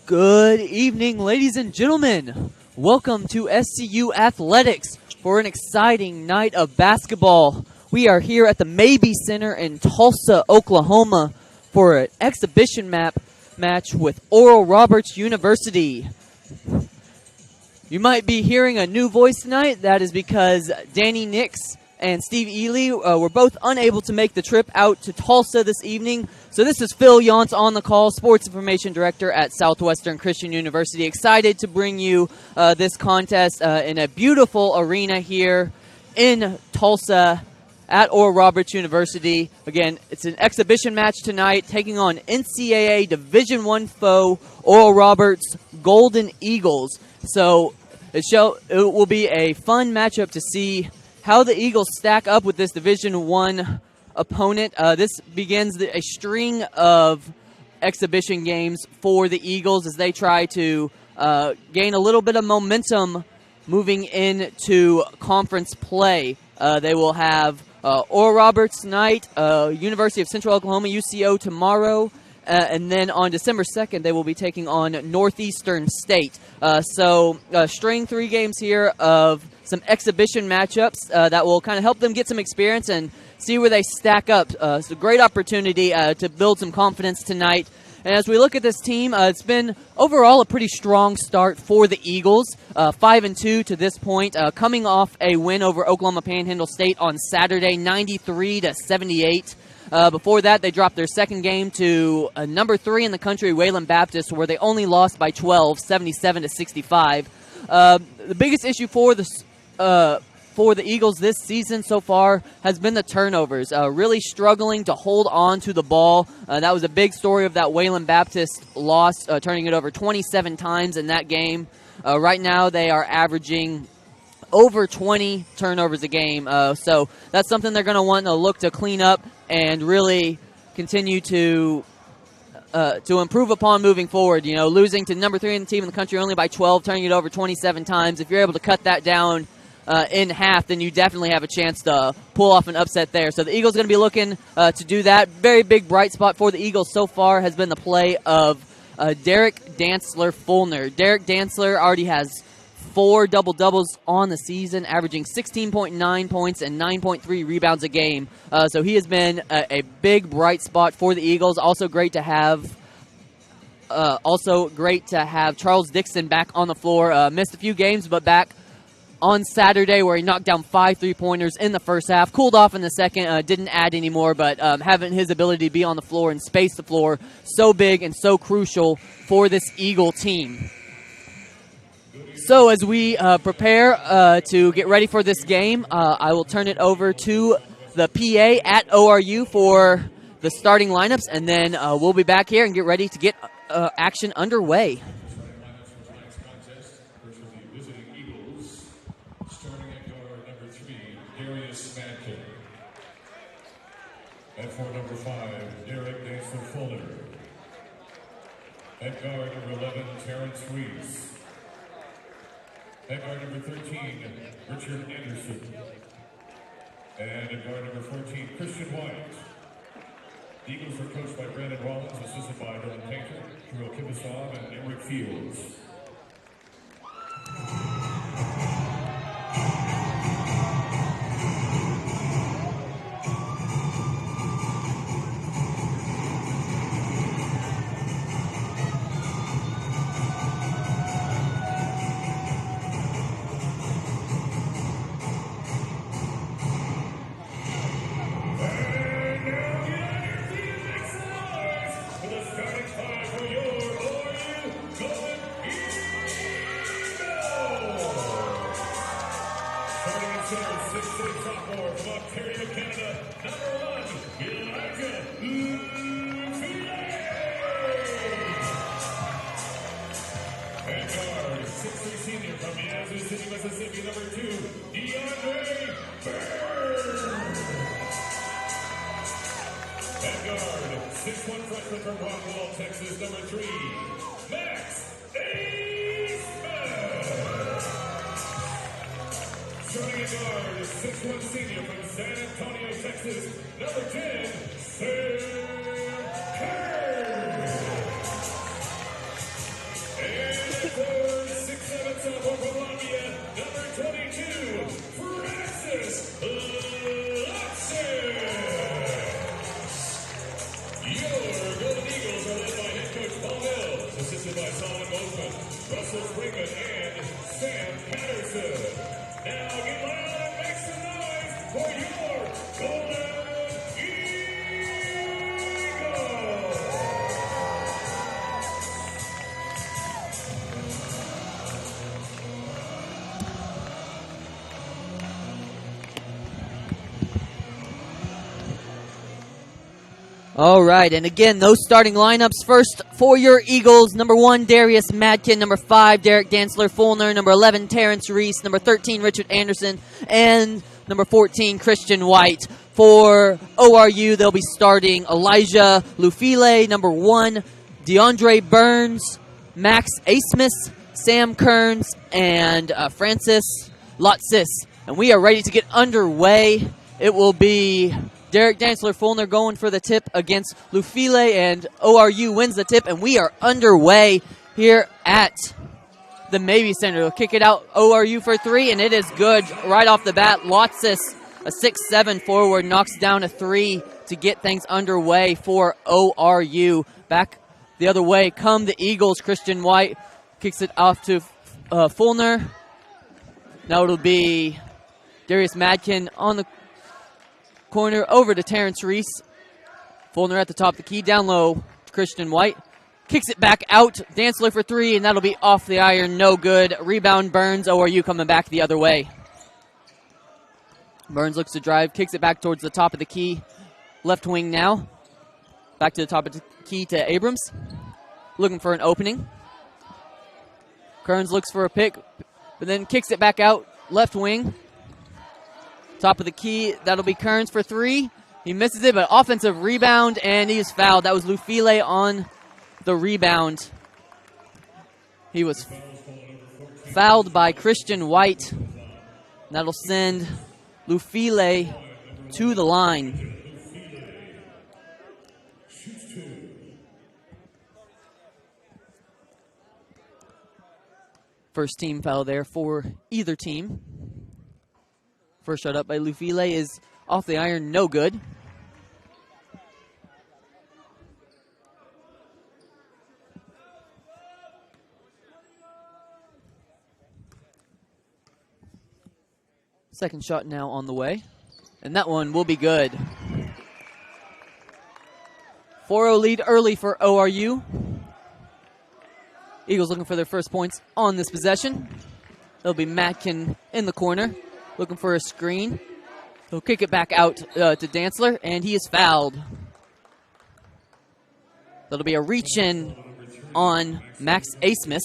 Good evening, ladies and gentlemen. Welcome to SCU Athletics for an exciting night of basketball. We are here at the Mabee Center in Tulsa, Oklahoma for an exhibition match with Oral Roberts University. You might be hearing a new voice tonight. That is because Danny Nix and Steve Ely were both unable to make the trip out to Tulsa this evening. So this is Phil Yonts on the call, Sports Information Director at Southwestern Christian University. Excited to bring you this contest in a beautiful arena here in Tulsa at Oral Roberts University. Again, it's an exhibition match tonight, taking on NCAA Division I foe Oral Roberts Golden Eagles. So it will be a fun matchup to see how the Eagles stack up with this Division I opponent. This begins a string of exhibition games for the Eagles as they try to gain a little bit of momentum moving into conference play. They will have Oral Roberts tonight, University of Central Oklahoma, UCO tomorrow, and then on December 2nd, they will be taking on Northeastern State. So string 3 games here of some exhibition matchups that will kind of help them get some experience and see where they stack up. It's a great opportunity to build some confidence tonight. And as we look at this team, it's been overall a pretty strong start for the Eagles, 5-2 to this point, coming off a win over Oklahoma Panhandle State on Saturday, 93-78. Before that, they dropped their second game to number 3 in the country, Wayland Baptist, where they only lost by 12, 77-65. The biggest issue for the Eagles this season so far has been the turnovers. Really struggling to hold on to the ball. That was a big story of that Wayland Baptist loss, turning it over 27 times in that game. Right now, they are averaging over 20 turnovers a game. So that's something they're going to want to look to clean up and really continue to improve upon moving forward. You know, losing to number 3 in the team in the country only by 12, turning it over 27 times. If you're able to cut that down in half, then you definitely have a chance to pull off an upset there. So the Eagles are going to be looking to do that. Very big bright spot for the Eagles so far has been the play of Derek Dantzler-Fulner. Derek Dantzler already has 4 double-doubles on the season, averaging 16.9 points and 9.3 rebounds a game. So he has been a big bright spot for the Eagles. Also great to have Charles Dixon back on the floor. Missed a few games, but back on Saturday where he knocked down 5 3-pointers in the first half. Cooled off in the second, didn't add anymore, but having his ability to be on the floor and space the floor so big and so crucial for this Eagle team. So as we prepare to get ready for this game, I will turn it over to the PA at ORU for the starting lineups, and then we'll be back here and get ready to get action underway. At for number 5, Derek Dantzler-Fulner. At guard number 11, Terrence Reese. At guard number 13, Richard Anderson. And at guard number 14, Christian White. The Eagles are coached by Brandon Rollins, assisted by Dylan Painter, Kirill Kibasov, and Eric Fields. assisted by Solomon Bozeman, Russell Freeman, and Sam Patterson. Now get loud and make some noise for your Golden Eagles! All right, and again, those starting lineups first for your Eagles. Number 1, Darius Madkin. Number 5, Derek Dantzler-Fulner. Number 11, Terrence Reese. Number 13, Richard Anderson. And number 14, Christian White. For ORU, they'll be starting Elijah Lufile. Number 1, DeAndre Burns. Max Asmus. Sam Kearns. And Francis Lotsis. And we are ready to get underway. It will be Derek Dantzler-Fulner going for the tip against Lufile, and ORU wins the tip, and we are underway here at the Mabee Center. They'll kick it out, ORU for 3, and it is good right off the bat. Lotsis, a 6'7" forward, knocks down a 3 to get things underway for ORU. Back the other way come the Eagles. Christian White kicks it off to Fulner. Now it'll be Darius Madkin on the corner over to Terrence Reese. Fulner at the top of the key, down low to Christian White. Kicks it back out. Dantzler for 3, and that'll be off the iron. No good. Rebound Burns. ORU coming back the other way. Burns looks to drive, kicks it back towards the top of the key. Left wing now. Back to the top of the key to Abrams. Looking for an opening. Kearns looks for a pick, but then kicks it back out. Left wing. Top of the key, that'll be Kearns for 3. He misses it, but offensive rebound, and he is fouled. That was Lufile on the rebound. He was fouled by Christian White. That'll send Lufile to the line. First team foul there for either team. First shot up by Lufile is off the iron, no good. Second shot now on the way, and that one will be good. 4-0 lead early for ORU. Eagles looking for their first points on this possession. It'll be Madkin in the corner, looking for a screen. He'll kick it back out to Dantzler, and he is fouled. That'll be a reach-in on Max Asmus.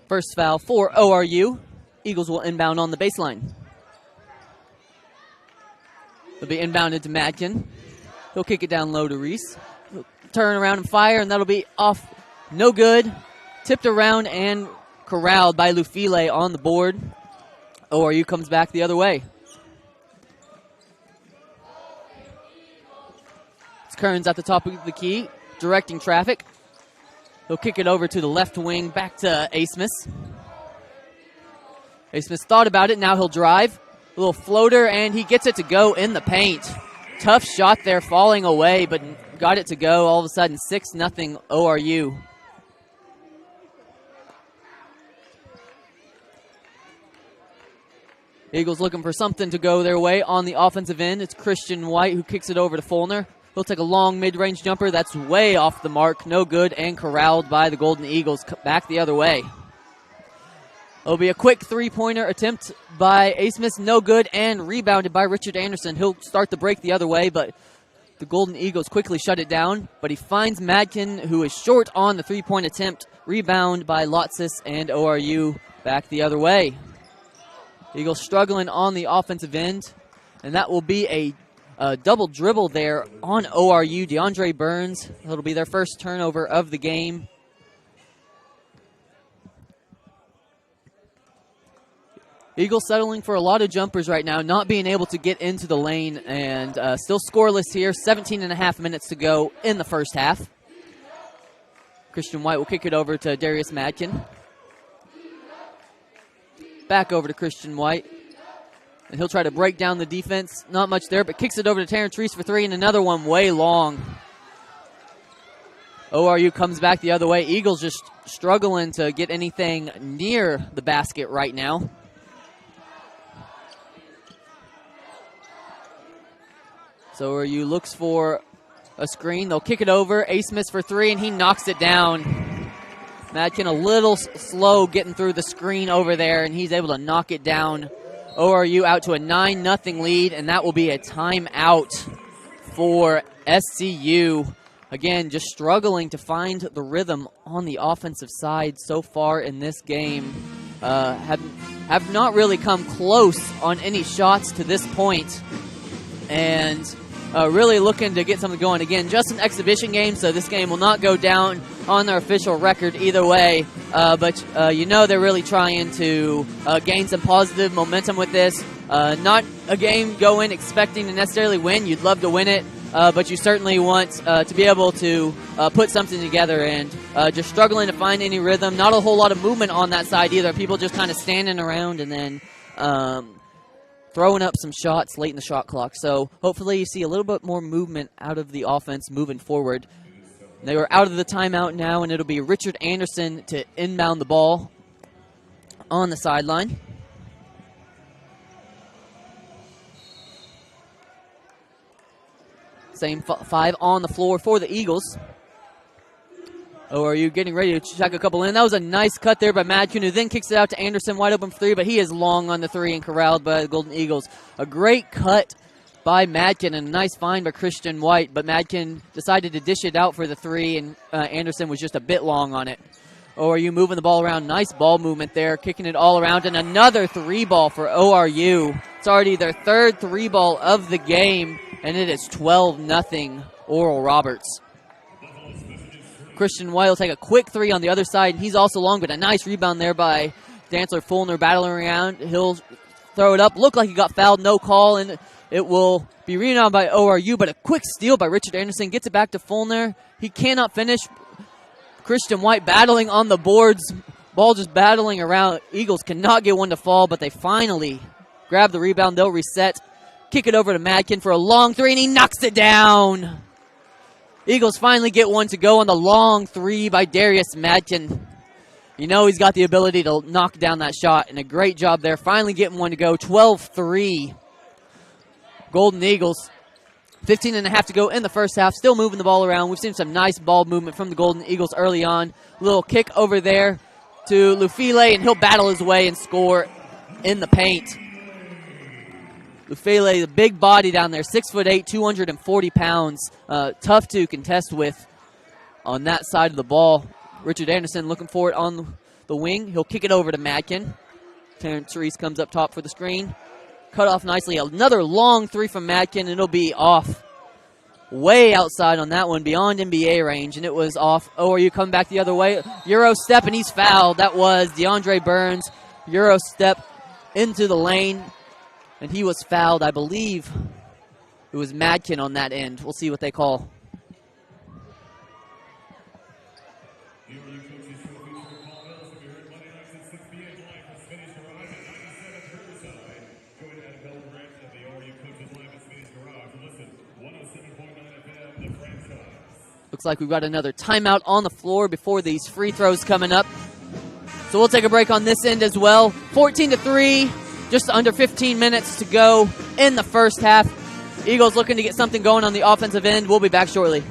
First foul for ORU. Eagles will inbound on the baseline. It'll be inbounded to Madkin. He'll kick it down low to Reese. He'll turn around and fire, and that'll be off. No good. Tipped around and corralled by Lufile on the board. ORU comes back the other way. It's Kearns at the top of the key, directing traffic. He'll kick it over to the left wing, back to Asmus. Asmus thought about it, now he'll drive. A little floater, and he gets it to go in the paint. Tough shot there, falling away, but got it to go. All of a sudden, 6-0 ORU. Eagles looking for something to go their way on the offensive end. It's Christian White who kicks it over to Fulner. He'll take a long mid-range jumper. That's way off the mark. No good, and corralled by the Golden Eagles. Back the other way. It'll be a quick three-pointer attempt by Asmus. No good, and rebounded by Richard Anderson. He'll start the break the other way, but the Golden Eagles quickly shut it down. But he finds Madkin, who is short on the three-point attempt. Rebound by Lotsis, and ORU back the other way. Eagles struggling on the offensive end, and that will be a double dribble there on ORU. DeAndre Burns, it'll be their first turnover of the game. Eagles settling for a lot of jumpers right now, not being able to get into the lane, and still scoreless here. 17.5 minutes to go in the first half. Christian White will kick it over to Darius Madkin. Back over to Christian White. And he'll try to break down the defense. Not much there, but kicks it over to Terrence Reese for three, and another one way long. ORU comes back the other way. Eagles just struggling to get anything near the basket right now. So ORU looks for a screen. They'll kick it over. Ace Smith for three, and he knocks it down. Madkin a little slow getting through the screen over there, and he's able to knock it down. ORU out to a 9-0 lead, and that will be a timeout for SCU. Again, just struggling to find the rhythm on the offensive side so far in this game. Have not really come close on any shots to this point, and really looking to get something going. Again, just an exhibition game, so this game will not go down on their official record either way. But they're really trying to gain some positive momentum with this. Not a game go in expecting to necessarily win. You'd love to win it, but you certainly want to be able to put something together, and just struggling to find any rhythm. Not a whole lot of movement on that side either. People just kind of standing around and then throwing up some shots late in the shot clock. So hopefully you see a little bit more movement out of the offense moving forward. They are out of the timeout now, and it'll be Richard Anderson to inbound the ball on the sideline. Same five on the floor for the Eagles. Or are you getting ready to check a couple in? That was a nice cut there by Madkin, who then kicks it out to Anderson, wide open for three, but he is long on the three and corralled by the Golden Eagles. A great cut by Madkin and a nice find by Christian White, but Madkin decided to dish it out for the three, and Anderson was just a bit long on it. Or are you moving the ball around? Nice ball movement there, kicking it all around, and another three ball for ORU. It's already their third three ball of the game, and it is 12-0 Oral Roberts. Christian White will take a quick three on the other side, and he's also long, but a nice rebound there by Dantzler Fulner battling around. He'll throw it up. Looked like he got fouled, no call, and it will be rebounded by ORU, but a quick steal by Richard Anderson gets it back to Fulner. He cannot finish. Christian White battling on the boards. Ball just battling around. Eagles cannot get one to fall, but they finally grab the rebound. They'll reset. Kick it over to Madkin for a long three, and he knocks it down. Eagles finally get one to go on the long three by Darius Madkin. You know he's got the ability to knock down that shot, and a great job there. Finally getting one to go. 12-3. Golden Eagles. 15 and a half to go in the first half. Still moving the ball around. We've seen some nice ball movement from the Golden Eagles early on. Little kick over there to Lufile, and he'll battle his way and score in the paint. Lufile, the big body down there, 6'8", 240 pounds. Tough to contest with on that side of the ball. Richard Anderson looking for it on the wing. He'll kick it over to Madkin. Terrence Reese comes up top for the screen. Cut off nicely. Another long three from Madkin, and it'll be off way outside on that one, beyond NBA range, and it was off. ORU coming back the other way. Euro step, and he's fouled. That was DeAndre Burns. Euro step into the lane, and he was fouled. I believe it was Madkin on that end. We'll see what they call. Looks like we've got another timeout on the floor before these free throws coming up. So we'll take a break on this end as well. 14-3, just under 15 minutes to go in the first half. Eagles looking to get something going on the offensive end. We'll be back shortly.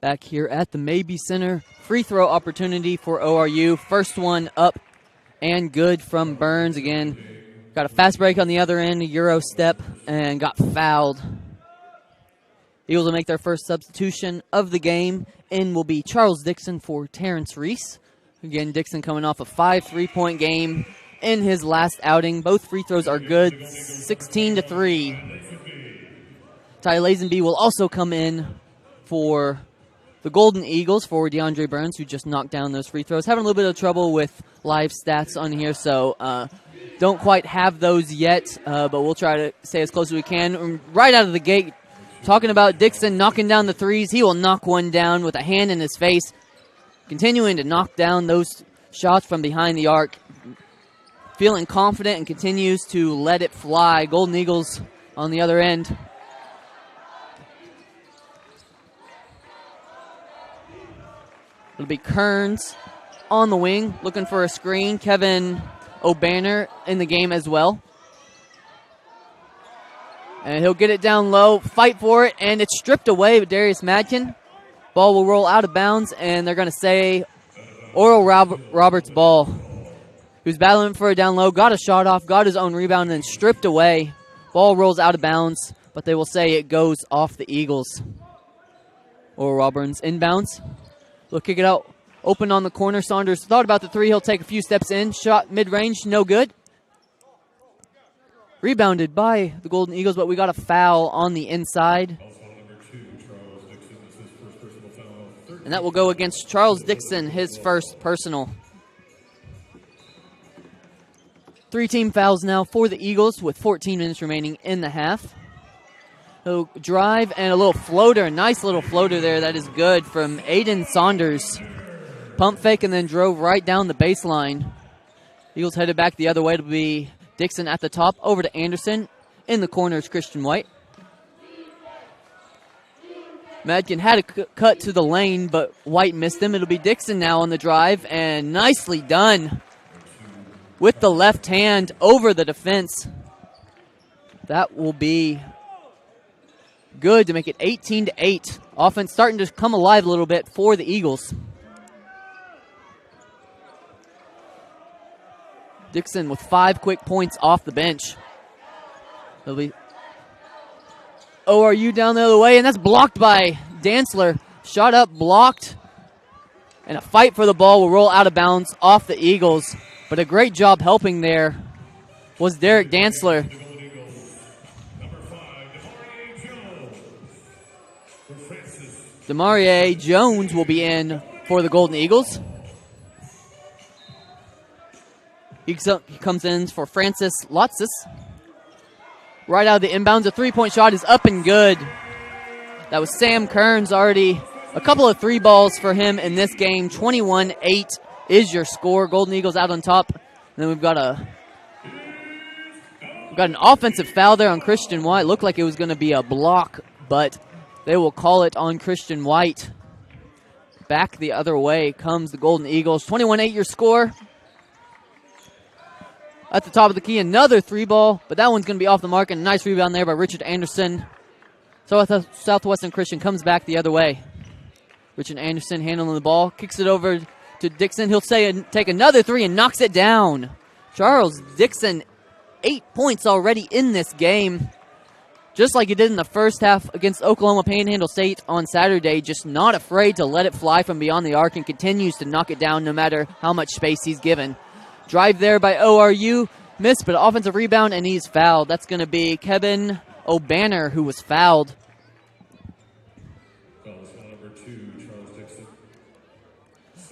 back here at the Mabee Center. Free throw opportunity for ORU. First one up and good from Burns. Again, got a fast break on the other end, a Euro step, and got fouled. Eagles will make their first substitution of the game. In will be Charles Dixon for Terrence Reese. Again, Dixon coming off a 5 3-point game in his last outing. Both free throws are good, 16-3. Ty Lazenby will also come in for the Golden Eagles for DeAndre Burns, who just knocked down those free throws. Having a little bit of trouble with live stats on here, so don't quite have those yet, but we'll try to stay as close as we can. Right out of the gate, talking about Dixon knocking down the threes. He will knock one down with a hand in his face, continuing to knock down those shots from behind the arc. Feeling confident and continues to let it fly. Golden Eagles on the other end. It'll be Kearns on the wing, looking for a screen. Kevin O'Banner in the game as well. And he'll get it down low, fight for it, and it's stripped away with Darius Madkin. Ball will roll out of bounds, and they're going to say Oral Roberts' ball. He was battling for it down low, got a shot off, got his own rebound, and then stripped away. Ball rolls out of bounds, but they will say it goes off the Eagles. Oral Roberts inbounds. He'll kick it out, open on the corner. Saunders thought about the three. He'll take a few steps in. Shot mid-range, no good. Rebounded by the Golden Eagles, but we got a foul on the inside. And that will go against Charles Dixon, his first personal. 3 team fouls now for the Eagles with 14 minutes remaining in the half. So drive and a little floater, nice little floater there. That is good from Aiden Saunders. Pump fake and then drove right down the baseline. Eagles headed back the other way to be Dixon at the top, over to Anderson. In the corner is Christian White. Madkin had a cut to the lane, but White missed him. It'll be Dixon now on the drive, and nicely done with the left hand over the defense. That will be good to make it 18-8. Offense starting to come alive a little bit for the Eagles. Dixon with 5 quick points off the bench. It'll be ORU down the other way, and that's blocked by Dantzler. Shot up, blocked, and a fight for the ball will roll out of bounds off the Eagles. But a great job helping there was Derek Dantzler. Demarie Jones will be in for the Golden Eagles. He comes in for Francis Lotsis. Right out of the inbounds, a three-point shot is up and good. That was Sam Kearns, already a couple of 3 balls for him in this game. 21-8 is your score. Golden Eagles out on top. And then we've got an offensive foul there on Christian White. Looked like it was going to be a block, but they will call it on Christian White. Back the other way comes the Golden Eagles. 21-8 your score. At the top of the key, another 3-ball, but that one's going to be off the mark, and a nice rebound there by Richard Anderson. So Southwestern Christian comes back the other way. Richard Anderson handling the ball, kicks it over to Dixon. He'll take another 3 and knocks it down. Charles Dixon, 8 points already in this game. Just like he did in the first half against Oklahoma Panhandle State on Saturday, just not afraid to let it fly from beyond the arc and continues to knock it down no matter how much space he's given. Drive there by ORU. Missed, but offensive rebound, and he's fouled. That's going to be Kevin O'Banner, who was fouled.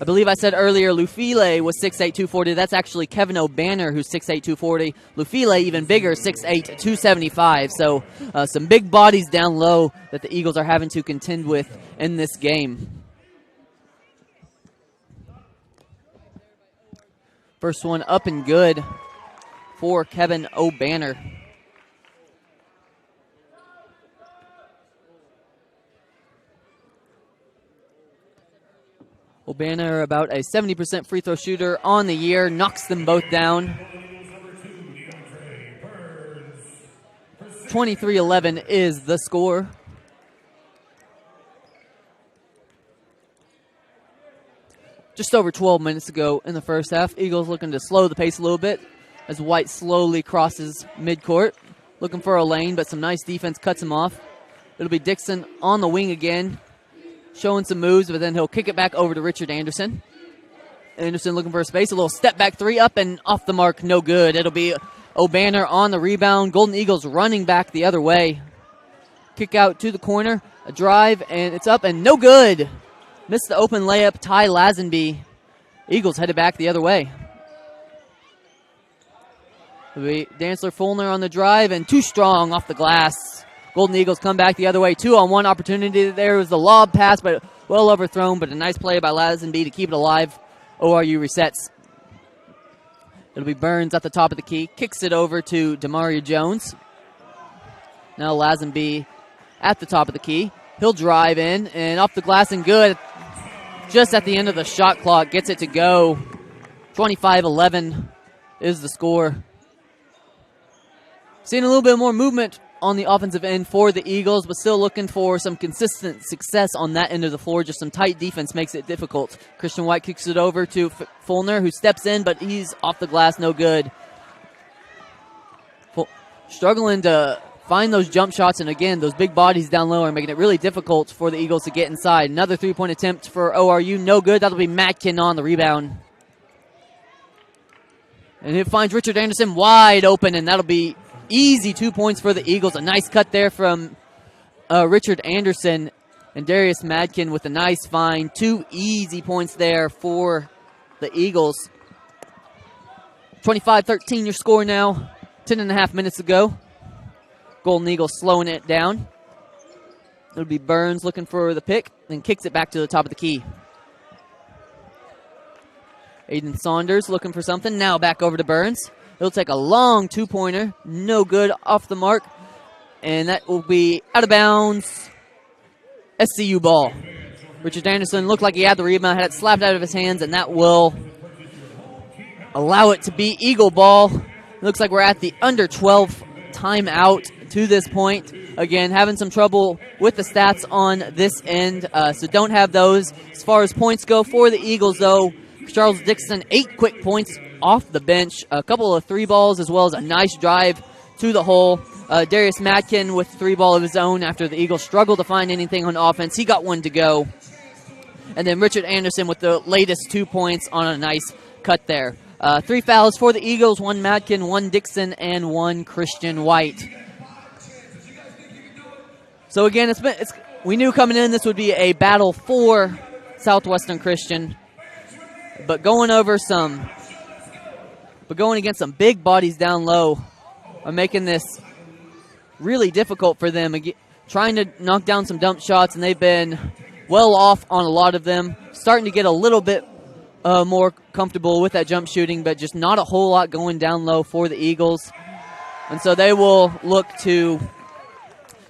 I believe I said earlier Lufile was 6'8", 240. That's actually Kevin O'Banner, who's 6'8", 240. Lufile, even bigger, 6'8", 275. So some big bodies down low that the Eagles are having to contend with in this game. First one up and good for Kevin O'Banner. O'Banner, about a 70% free throw shooter on the year, knocks them both down. 23-11 is the score. Just over 12 minutes to go in the first half. Eagles looking to slow the pace a little bit as White slowly crosses midcourt. Looking for a lane, but some nice defense cuts him off. It'll be Dixon on the wing again, showing some moves, but then he'll kick it back over to Richard Anderson. Anderson looking for a space. A little step back three up and off the mark. No good. It'll be O'Banner on the rebound. Golden Eagles running back the other way. Kick out to the corner. A drive, and it's up and no good. Missed the open layup. Ty Lazenby. Eagles headed back the other way. It'll be Dantzler Fulner on the drive and too strong off the glass. Golden Eagles come back the other way. 2-on-1 opportunity. There was the lob pass, but well overthrown, but a nice play by Lazenby to keep it alive. ORU resets. It'll be Burns at the top of the key. Kicks it over to Demario Jones. Now Lazenby at the top of the key. He'll drive in and off the glass and good. Just at the end of the shot clock. Gets it to go. 25-11 is the score. Seeing a little bit more movement on the offensive end for the Eagles, but still looking for some consistent success on that end of the floor. Just some tight defense makes it difficult. Christian White kicks it over to Fulner, who steps in, but he's off the glass, no good. Struggling to find those jump shots, and again, those big bodies down low are making it really difficult for the Eagles to get inside. Another three-point attempt for ORU, no good. That'll be Matkin on the rebound. And it finds Richard Anderson wide open, and that'll be easy 2 points for the Eagles. A nice cut there from Richard Anderson, and Darius Madkin with a nice find. 2 easy points there for the Eagles. 25-13 your score now. 10.5 minutes to go. Golden Eagles slowing it down. It'll be Burns looking for the pick, then kicks it back to the top of the key. Aiden Saunders looking for something. Now back over to Burns. He'll take a long two-pointer. No good, off the mark. And that will be out of bounds. SCU ball. Richard Anderson looked like he had the rebound, had it slapped out of his hands, and that will allow it to be Eagle ball. It looks like we're at the under 12 timeout to this point. Again, having some trouble with the stats on this end, so don't have those. As far as points go for the Eagles, though, Charles Dixon, 8 quick points off the bench, a couple of 3 balls, as well as a nice drive to the hole. Darius Matkin with 3 ball of his own after the Eagles struggled to find anything on offense. He got one to go. And then Richard Anderson with the latest 2 points on a nice cut there. 3 fouls for the Eagles, 1 Matkin, 1 Dixon, and 1 Christian White. So again, we knew coming in this would be a battle for Southwestern Christian. But going against some big bodies down low are making this really difficult for them. Trying to knock down some dump shots, and they've been well off on a lot of them. Starting to get a little bit more comfortable with that jump shooting, but just not a whole lot going down low for the Eagles. And so they will look to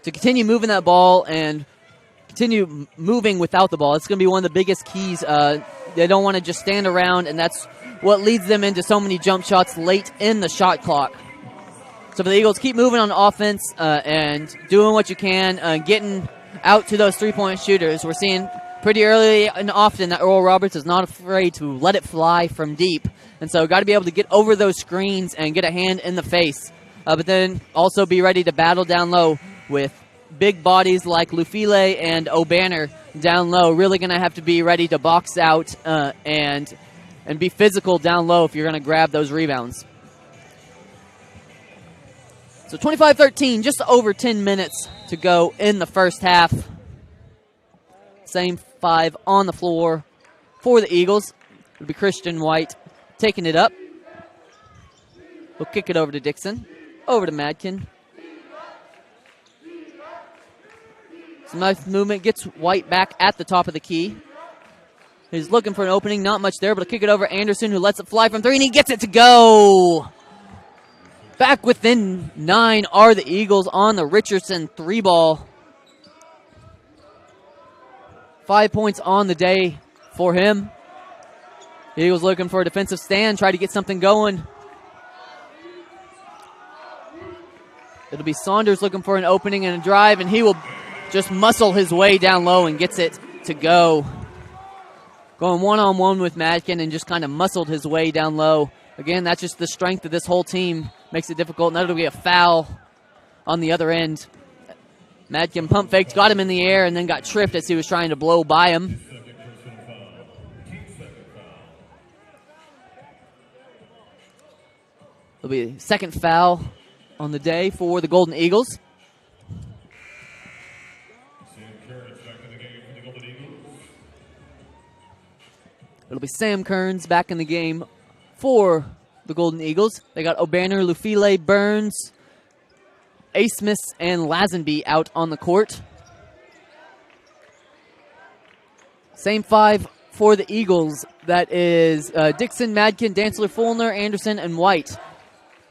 continue moving that ball and continue moving without the ball. It's going to be one of the biggest keys. They don't want to just stand around, and that's what leads them into so many jump shots late in the shot clock. So for the Eagles, keep moving on offense and doing what you can, getting out to those three-point shooters. We're seeing pretty early and often that Earl Roberts is not afraid to let it fly from deep. And so got to be able to get over those screens and get a hand in the face. But then also be ready to battle down low with big bodies like Lufile and O'Banner down low. Really going to have to be ready to box out and be physical down low if you're going to grab those rebounds. So 25-13, just over 10 minutes to go in the first half. Same 5 on the floor for the Eagles. It'll be Christian White taking it up. We'll kick it over to Dixon. Over to Madkin. Some nice movement. Gets White back at the top of the key. He's looking for an opening. Not much there, but he'll kick it over Anderson, who lets it fly from 3, and he gets it to go. Back within 9 are the Eagles on the Richardson 3-ball. 5 points on the day for him. The Eagles looking for a defensive stand, try to get something going. It'll be Saunders looking for an opening and a drive, and he will just muscle his way down low and gets it to go. going one-on-one with Madkin and just kind of muscled his way down low. Again, that's just the strength of this whole team. Makes it difficult. Now it'll be a foul on the other end. Madkin pump faked, got him in the air, and then got tripped as he was trying to blow by him. It'll be a second foul on the day for the Golden Eagles. It'll be Sam Kearns back in the game for the Golden Eagles. They got O'Banner, Lufile, Burns, Asmus, and Lazenby out on the court. Same five for the Eagles. That is Dixon, Madkin, Dantzler, Fulner, Anderson, and White.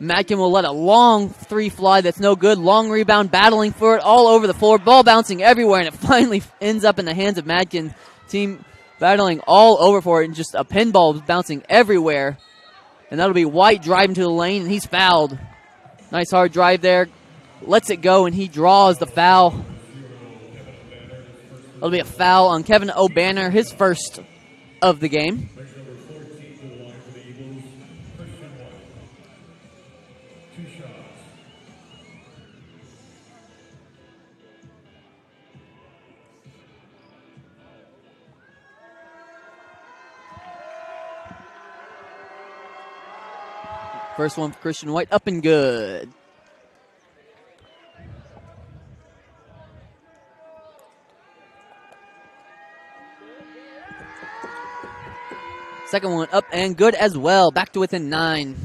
Madkin will let a long three fly that's no good. Long rebound, battling for it all over the floor. Ball bouncing everywhere, and it finally ends up in the hands of Madkin. Team battling all over for it, and just a pinball bouncing everywhere. And that'll be White driving to the lane, and he's fouled. Nice hard drive there. Lets it go, and he draws the foul. It'll be a foul on Kevin O'Banner, his first of the game. First one for Christian White, up and good. Second one up and good as well. Back to within 9.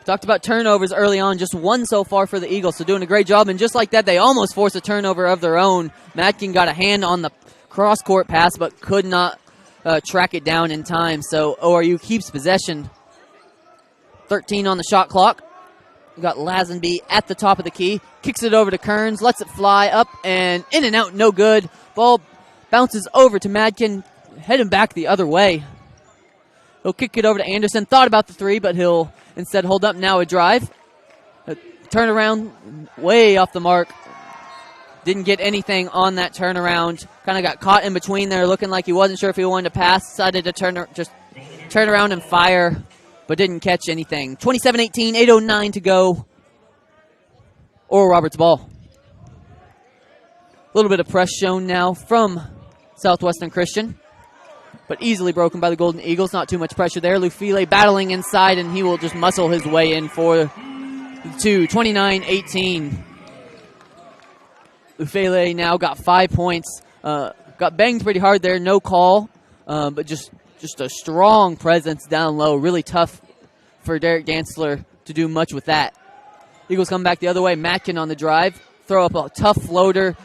Talked about turnovers early on. Just one so far for the Eagles, so doing a great job. And just like that, they almost forced a turnover of their own. Madkin got a hand on the cross-court pass, but could not track it down in time. So ORU keeps possession. 13 on the shot clock. We got Lazenby at the top of the key. Kicks it over to Kearns. Lets it fly up and in and out. No good. Ball bounces over to Madkin. Heading back the other way. He'll kick it over to Anderson. Thought about the three, but he'll instead hold up. Now a drive. A turnaround way off the mark. Didn't get anything on that turnaround. Kind of got caught in between there, looking like he wasn't sure if he wanted to pass. Decided to turn around and fire, but didn't catch anything. 27-18, 8:09 to go. Oral Roberts ball. A little bit of press shown now from Southwestern Christian, but easily broken by the Golden Eagles. Not too much pressure there. Lufile battling inside, and he will just muscle his way in for the 2. 29-18. Lufile now got 5 points. Got banged pretty hard there, no call, but just a strong presence down low. Really tough for Derek Dantzler to do much with that. Eagles come back the other way. Madkin on the drive. Throw up a tough floater.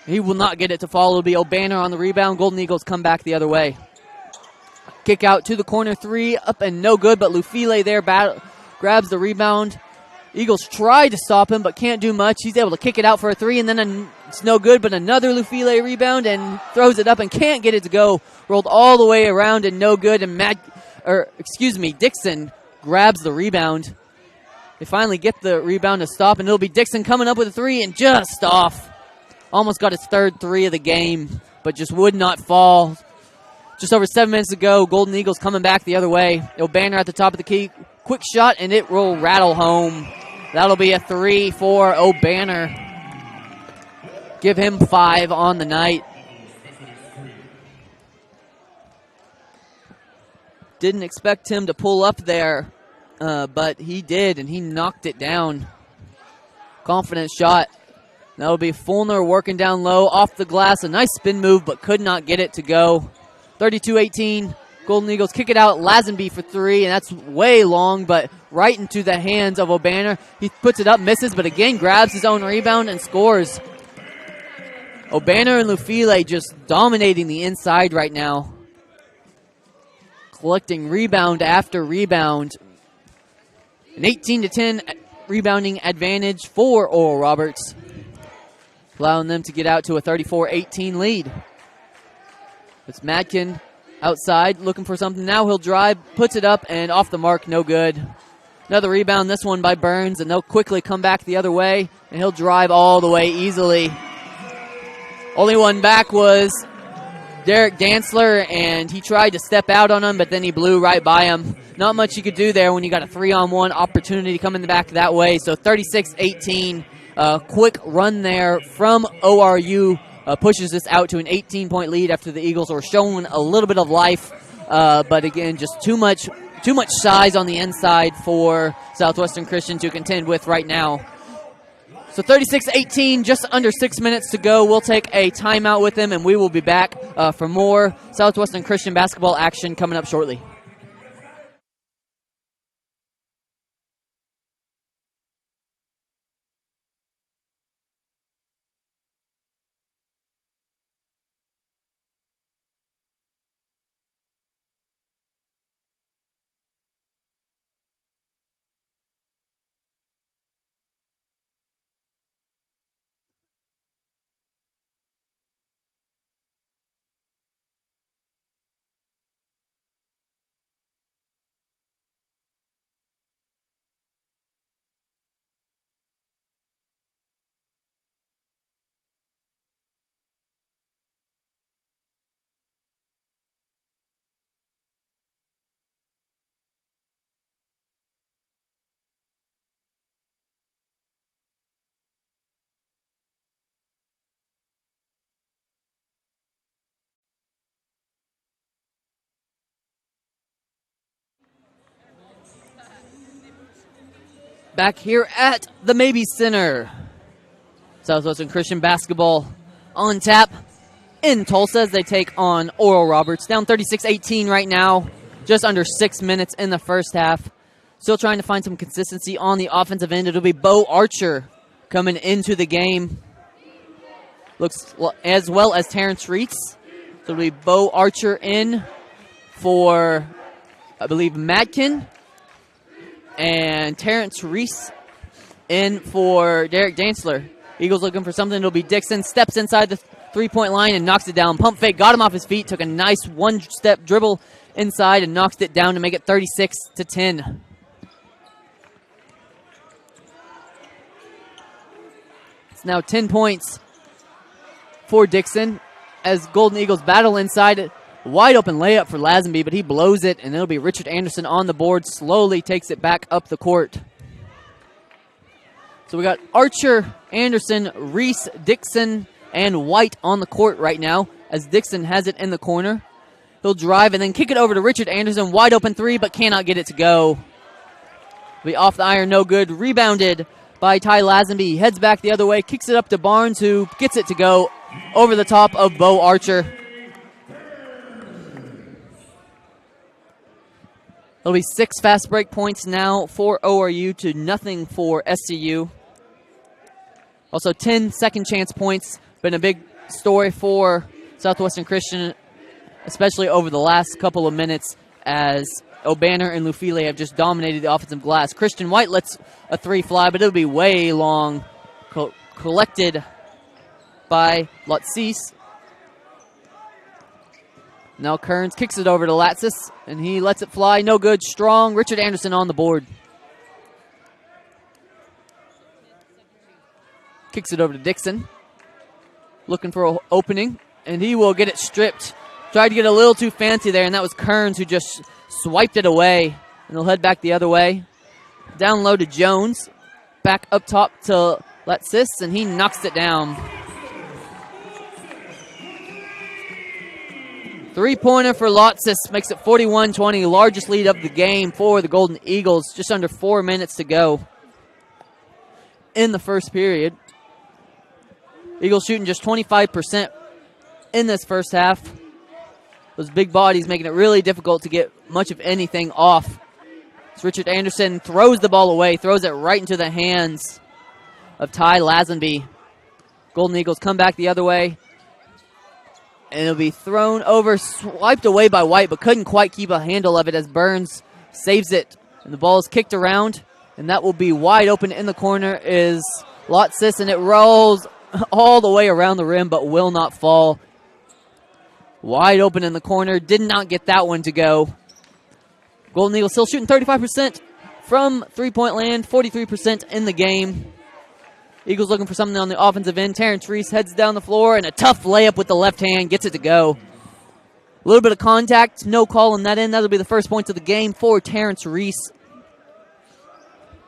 He will not get it to fall. It'll be O'Banner on the rebound. Golden Eagles come back the other way. Kick out to the corner 3, up and no good, but Lufile there grabs the rebound. Eagles try to stop him, but can't do much. He's able to kick it out for a 3, and then it's no good, but another Lufile rebound and throws it up and can't get it to go. Rolled all the way around and no good, and Dixon grabs the rebound. They finally get the rebound to stop, and it'll be Dixon coming up with a 3 and just off. Almost got his third 3 of the game, but just would not fall. Just over 7 minutes to go. Golden Eagles coming back the other way. O'Banner at the top of the key. Quick shot, and it will rattle home. That'll be a 3 for O'Banner. Give him 5 on the night. Didn't expect him to pull up there, but he did, and he knocked it down. Confident shot. That'll be Fulner working down low, off the glass. A nice spin move, but could not get it to go. 32-18. Golden Eagles kick it out. Lazenby for 3, and that's way long, but right into the hands of O'Banner. He puts it up, misses, but again grabs his own rebound and scores. O'Banner and Lufile just dominating the inside right now. Collecting rebound after rebound. An 18-10 rebounding advantage for Oral Roberts, allowing them to get out to a 34-18 lead. It's Madkin outside, looking for something. Now he'll drive, puts it up, and off the mark, no good. Another rebound, this one by Burns, and they'll quickly come back the other way, and he'll drive all the way easily. Only one back was Derek Dantzler, and he tried to step out on him, but then he blew right by him. Not much you could do there when you got a 3-on-1 opportunity to come in the back that way. So 36-18, quick run there from ORU pushes this out to an 18-point lead after the Eagles were showing a little bit of life, but again, just too much size on the inside for Southwestern Christian to contend with right now. So 36-18, just under 6 minutes to go. We'll take a timeout with them, and we will be back for more Southwestern Christian basketball action coming up shortly. Back here at the Maybe Center. Southwestern Christian basketball on tap in Tulsa as they take on Oral Roberts. Down 36-18 right now. Just under 6 minutes in the first half. Still trying to find some consistency on the offensive end. It'll be Bo Archer coming into the game. Looks as well as Terrence Reitz. So it'll be Bo Archer in for, I believe, Madkin. And Terrence Reese in for Derek Dantzler. Eagles looking for something. It'll be Dixon. Steps inside the three-point line and knocks it down. Pump fake. Got him off his feet. Took a nice one-step dribble inside and knocks it down to make it 36-10. It's now 10 points for Dixon as Golden Eagles battle inside. Wide open layup for Lazenby, but he blows it, and it'll be Richard Anderson on the board. Slowly takes it back up the court. So we got Archer, Anderson, Reese, Dixon, and White on the court right now as Dixon has it in the corner. He'll drive and then kick it over to Richard Anderson. Wide open three, but cannot get it to go. Be off the iron, no good. Rebounded by Ty Lazenby. He heads back the other way, kicks it up to Barnes, who gets it to go over the top of Bo Archer. It'll be 6 fast break points now for ORU to nothing for SCU. Also 10 second chance points. Been a big story for Southwestern Christian, especially over the last couple of minutes as O'Banner and Lufile have just dominated the offensive glass. Christian White lets a three fly, but it'll be way long. Collected by Lotsis. Now Kearns kicks it over to Latsis, and he lets it fly. No good. Strong. Richard Anderson on the board. Kicks it over to Dixon. Looking for an opening, and he will get it stripped. Tried to get a little too fancy there, and that was Kearns who just swiped it away. And they'll head back the other way. Down low to Jones. Back up top to Latsis, and he knocks it down. Three-pointer for Lotsis makes it 41-20, largest lead of the game for the Golden Eagles. Just under 4 minutes to go in the first period. Eagles shooting just 25% in this first half. Those big bodies making it really difficult to get much of anything off. As Richard Anderson throws the ball away, throws it right into the hands of Ty Lazenby. Golden Eagles come back the other way. And it'll be thrown over, swiped away by White, but couldn't quite keep a handle of it as Burns saves it. And the ball is kicked around, and that will be wide open in the corner is Lotsis, and it rolls all the way around the rim, but will not fall. Wide open in the corner, did not get that one to go. Golden Eagles still shooting 35% from three-point land, 43% in the game. Eagles looking for something on the offensive end. Terrence Reese heads down the floor, and a tough layup with the left hand gets it to go. A little bit of contact, no call on that end. That'll be the first points of the game for Terrence Reese.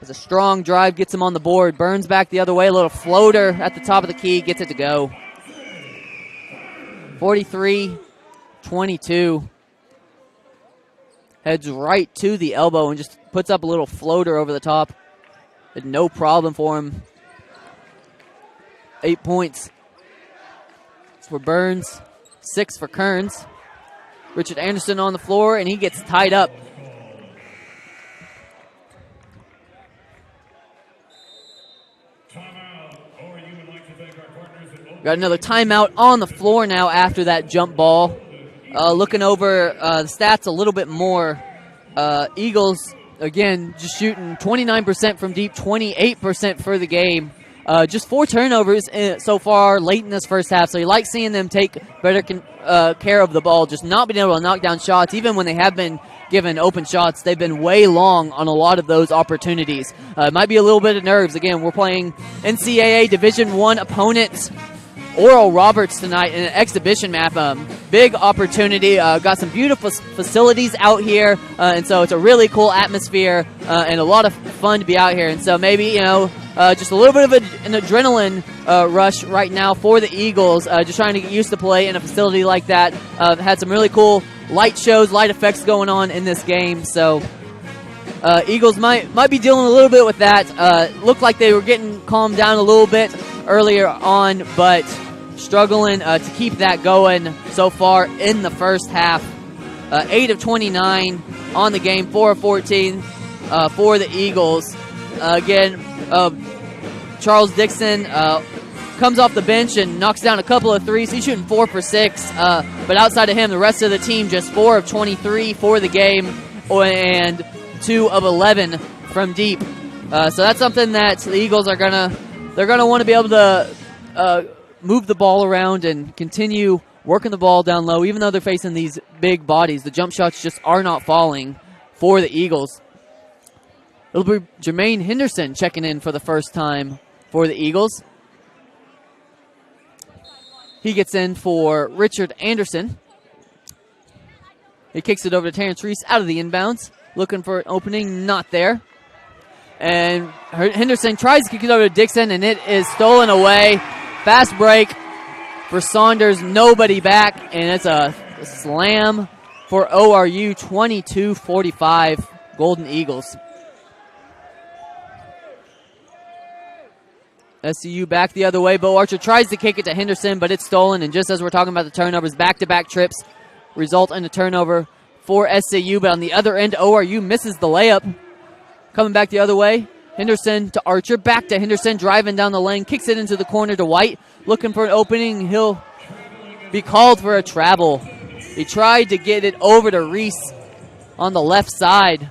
As a strong drive gets him on the board. Burns back the other way. A little floater at the top of the key gets it to go. 43-22. Heads right to the elbow and just puts up a little floater over the top. No problem for him. 8 points for Burns, 6 for Kearns. Richard Anderson on the floor, and he gets tied up. Got another timeout on the floor now after that jump ball. Looking over the stats a little bit more, Eagles, again, just shooting 29% from deep, 28% for the game. Just 4 turnovers so far late in this first half, so you like seeing them take better care of the ball, just not being able to knock down shots. Even when they have been given open shots, they've been way long on a lot of those opportunities. It might be a little bit of nerves. Again, we're playing NCAA Division I opponents, Oral Roberts, tonight in an exhibition map. Big opportunity. Got some beautiful facilities out here, and so it's a really cool atmosphere and a lot of fun to be out here. And so maybe, just a little bit of an adrenaline rush right now for the Eagles, just trying to get used to play in a facility like that. Had some really cool light shows, light effects going on in this game. So Eagles might be dealing a little bit with that. Looked like they were getting calmed down a little bit earlier on, but struggling to keep that going so far in the first half. 8 of 29 on the game, 4 of 14 for the Eagles. Again, Charles Dixon comes off the bench and knocks down a couple of threes. He's shooting 4 for 6, but outside of him, the rest of the team just 4 of 23 for the game and 2 of 11 from deep. So that's something that the Eagles are gonna want to be able to move the ball around and continue working the ball down low, even though they're facing these big bodies. The jump shots just are not falling for the Eagles. It'll be Jermaine Henderson checking in for the first time for the Eagles. He gets in for Richard Anderson. He kicks it over to Terrence Reese out of the inbounds. Looking for an opening, not there. And Henderson tries to kick it over to Dixon, and it is stolen away. Fast break for Saunders, nobody back, and it's a slam for ORU, 22-45, Golden Eagles. SCU back the other way. Bo Archer tries to kick it to Henderson, but it's stolen, and just as we're talking about the turnovers, back-to-back trips result in a turnover for SCU, but on the other end, ORU misses the layup. Coming back the other way, Henderson to Archer, back to Henderson, driving down the lane, kicks it into the corner to White, looking for an opening. He'll be called for a travel. He tried to get it over to Reese on the left side,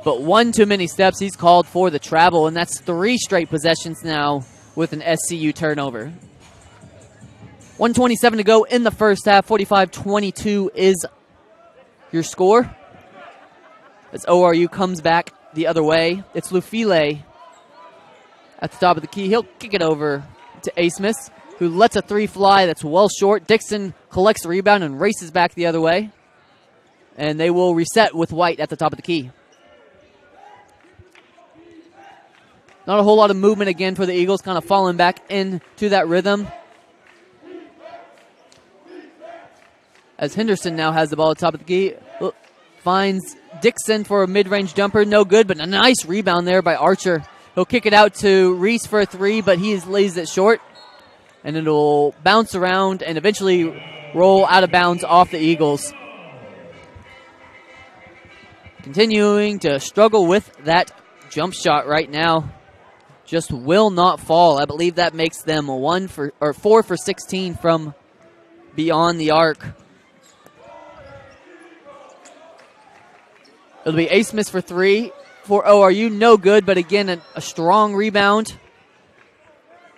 but one too many steps. He's called for the travel, and that's 3 straight possessions now with an SCU turnover. 1:27 to go in the first half. 45-22 is your score. As ORU comes back the other way, it's Lufile at the top of the key. He'll kick it over to Asmus, who lets a 3 fly that's well short. Dixon collects the rebound and races back the other way. And they will reset with White at the top of the key. Not a whole lot of movement again for the Eagles, kind of falling back into that rhythm. As Henderson now has the ball at the top of the key. Finds Dixon for a mid-range jumper. No good, but a nice rebound there by Archer. He'll kick it out to Reese for a 3, but he lays it short. And it'll bounce around and eventually roll out of bounds off the Eagles. Continuing to struggle with that jump shot right now. Just will not fall. I believe that makes them 4 for 16 from beyond the arc. It'll be Asmus for 3 for ORU. No good, but again, a strong rebound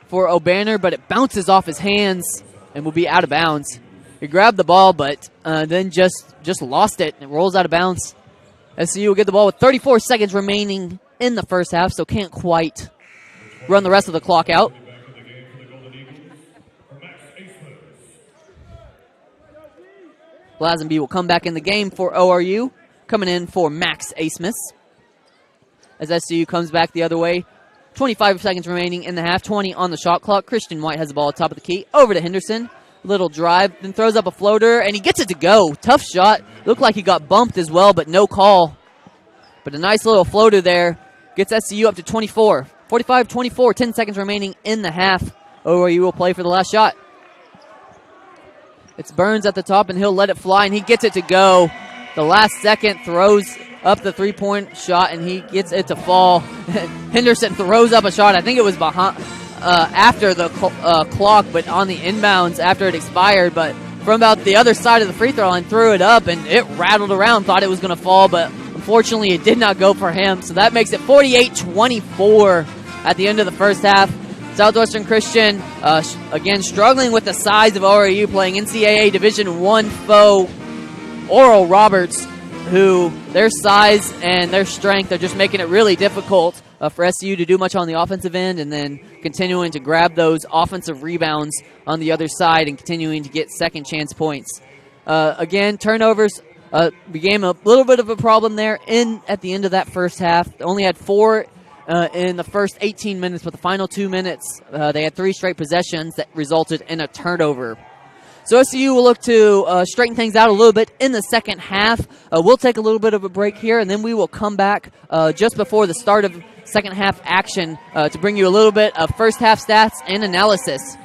for O'Banner, but it bounces off his hands and will be out of bounds. He grabbed the ball, but then just lost it. It rolls out of bounds. SCU will get the ball with 34 seconds remaining in the first half, so can't quite run the rest of the clock out. Back in the game for the Golden Eagles for Max Aismans. Lazenby will come back in the game for ORU, coming in for Max Asmus. As SCU comes back the other way, 25 seconds remaining in the half, 20 on the shot clock. Christian White has the ball at top of the key, over to Henderson. Little drive, then throws up a floater, and he gets it to go. Tough shot. Looked like he got bumped as well, but no call. But a nice little floater there. Gets SCU up to 24. 45-24, 10 seconds remaining in the half. ORU will play for the last shot. It's Burns at the top, and he'll let it fly, and he gets it to go. The last second throws up the three-point shot, and he gets it to fall. Henderson throws up a shot. I think it was behind after the clock, but on the inbounds after it expired. But from about the other side of the free throw line, threw it up, and it rattled around. Thought it was going to fall, but unfortunately it did not go for him. So that makes it 48-24 at the end of the first half. Southwestern Christian, again, struggling with the size of ORU, playing NCAA Division I foe Oral Roberts, who their size and their strength are just making it really difficult for SCU to do much on the offensive end, and then continuing to grab those offensive rebounds on the other side and continuing to get second chance points. Again, turnovers became a little bit of a problem there at the end of that first half. They only had 4 in the first 18 minutes, but the final 2 minutes, they had 3 straight possessions that resulted in a turnover. So SCU will look to straighten things out a little bit in the second half. We'll take a little bit of a break here, and then we will come back just before the start of second half action to bring you a little bit of first half stats and analysis.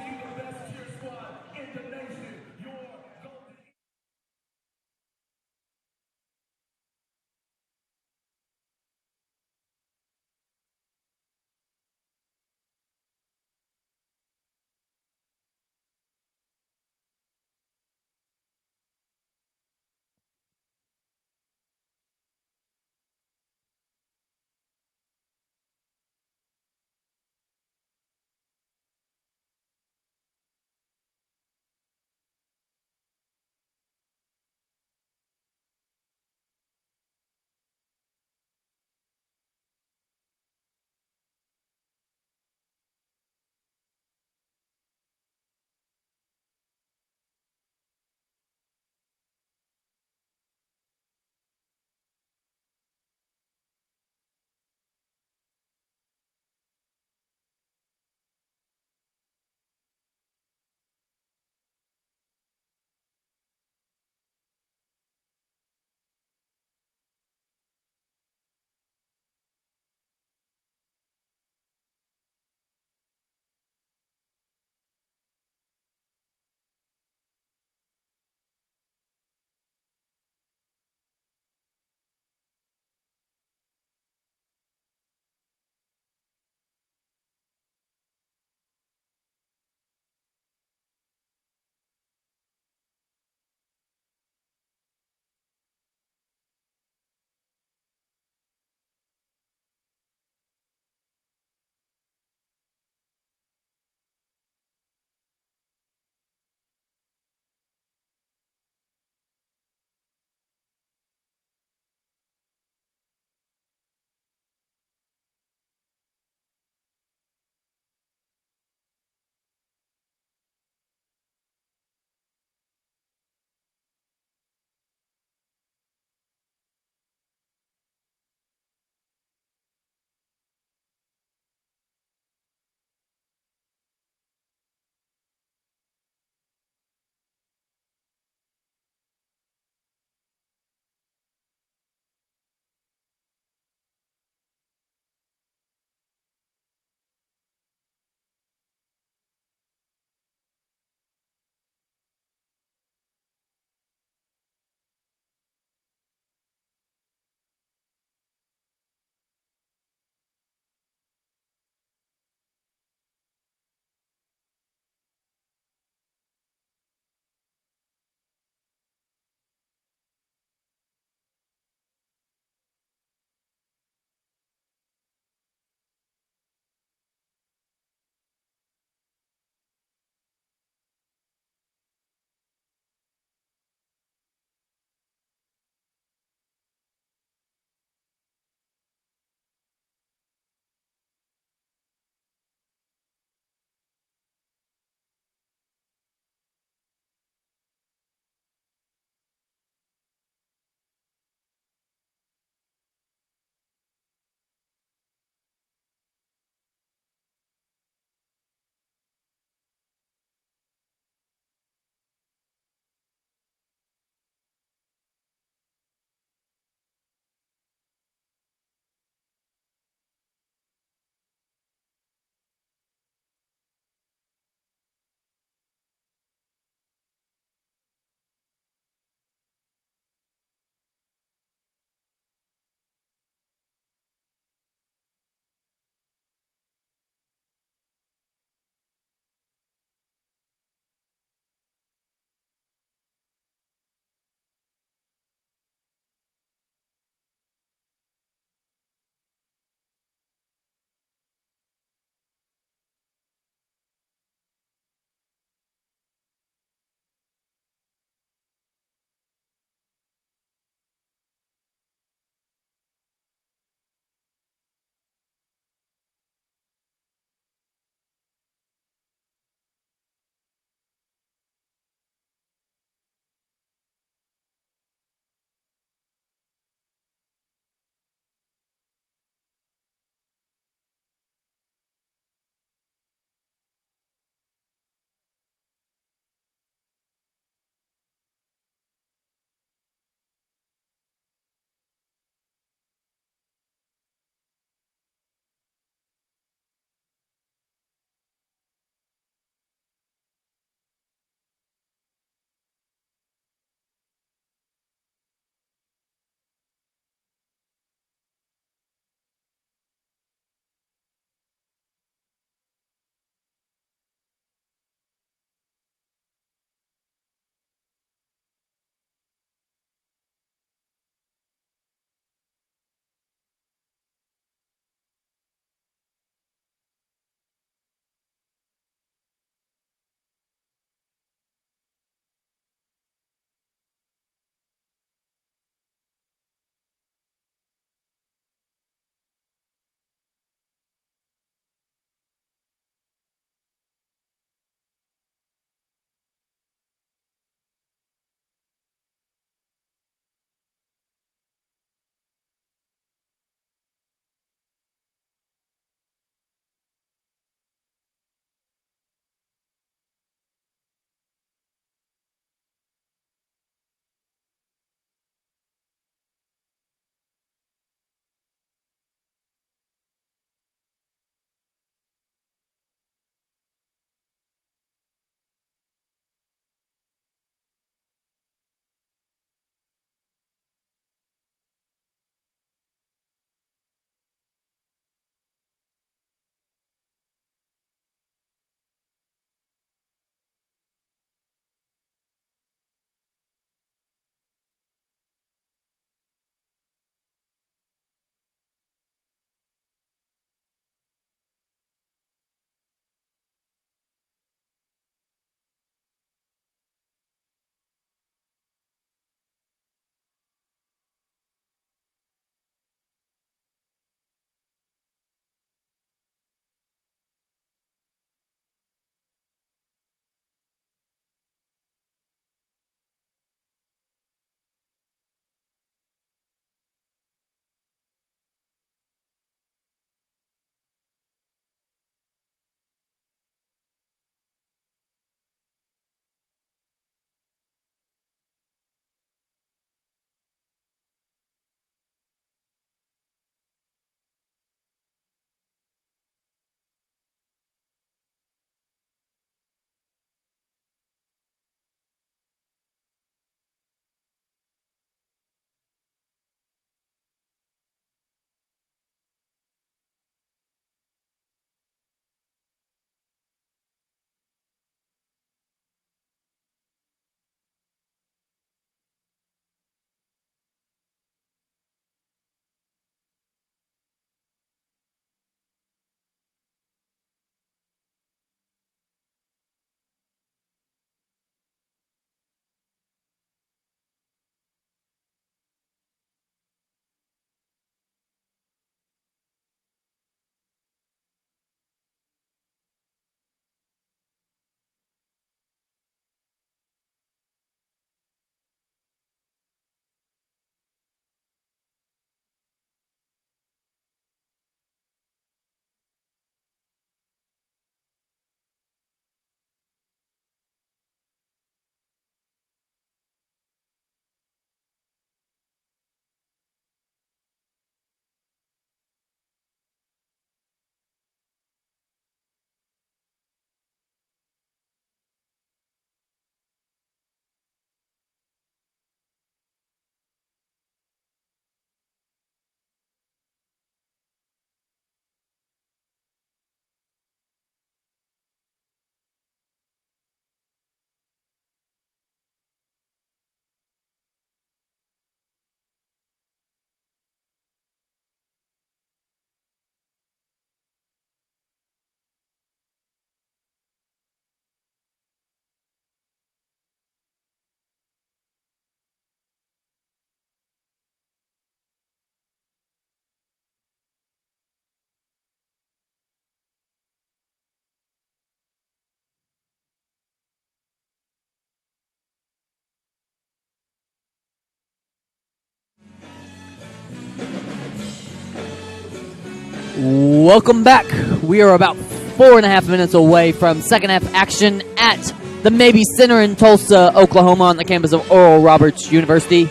Welcome back. We are about 4.5 minutes away from second half action at the Mabee Center in Tulsa, Oklahoma, on the campus of Oral Roberts University.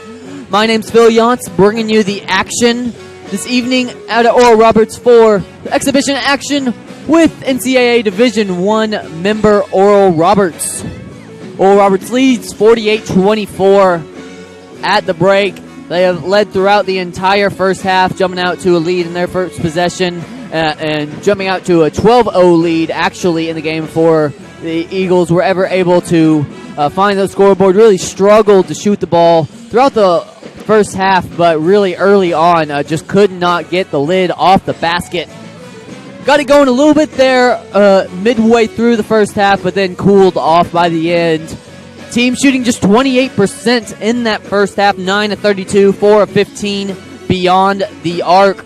My name's Phil Yantz, bringing you the action this evening out at Oral Roberts for exhibition action with NCAA Division I member Oral Roberts. Oral Roberts leads 48-24 at the break. They have led throughout the entire first half, jumping out to a lead in their first possession and jumping out to a 12-0 lead actually in the game for the Eagles. Were ever able to find the scoreboard. Really struggled to shoot the ball throughout the first half, but really early on just could not get the lid off the basket. Got it going a little bit there midway through the first half, but then cooled off by the end. Team shooting just 28% in that first half, 9 of 32, 4 of 15 beyond the arc.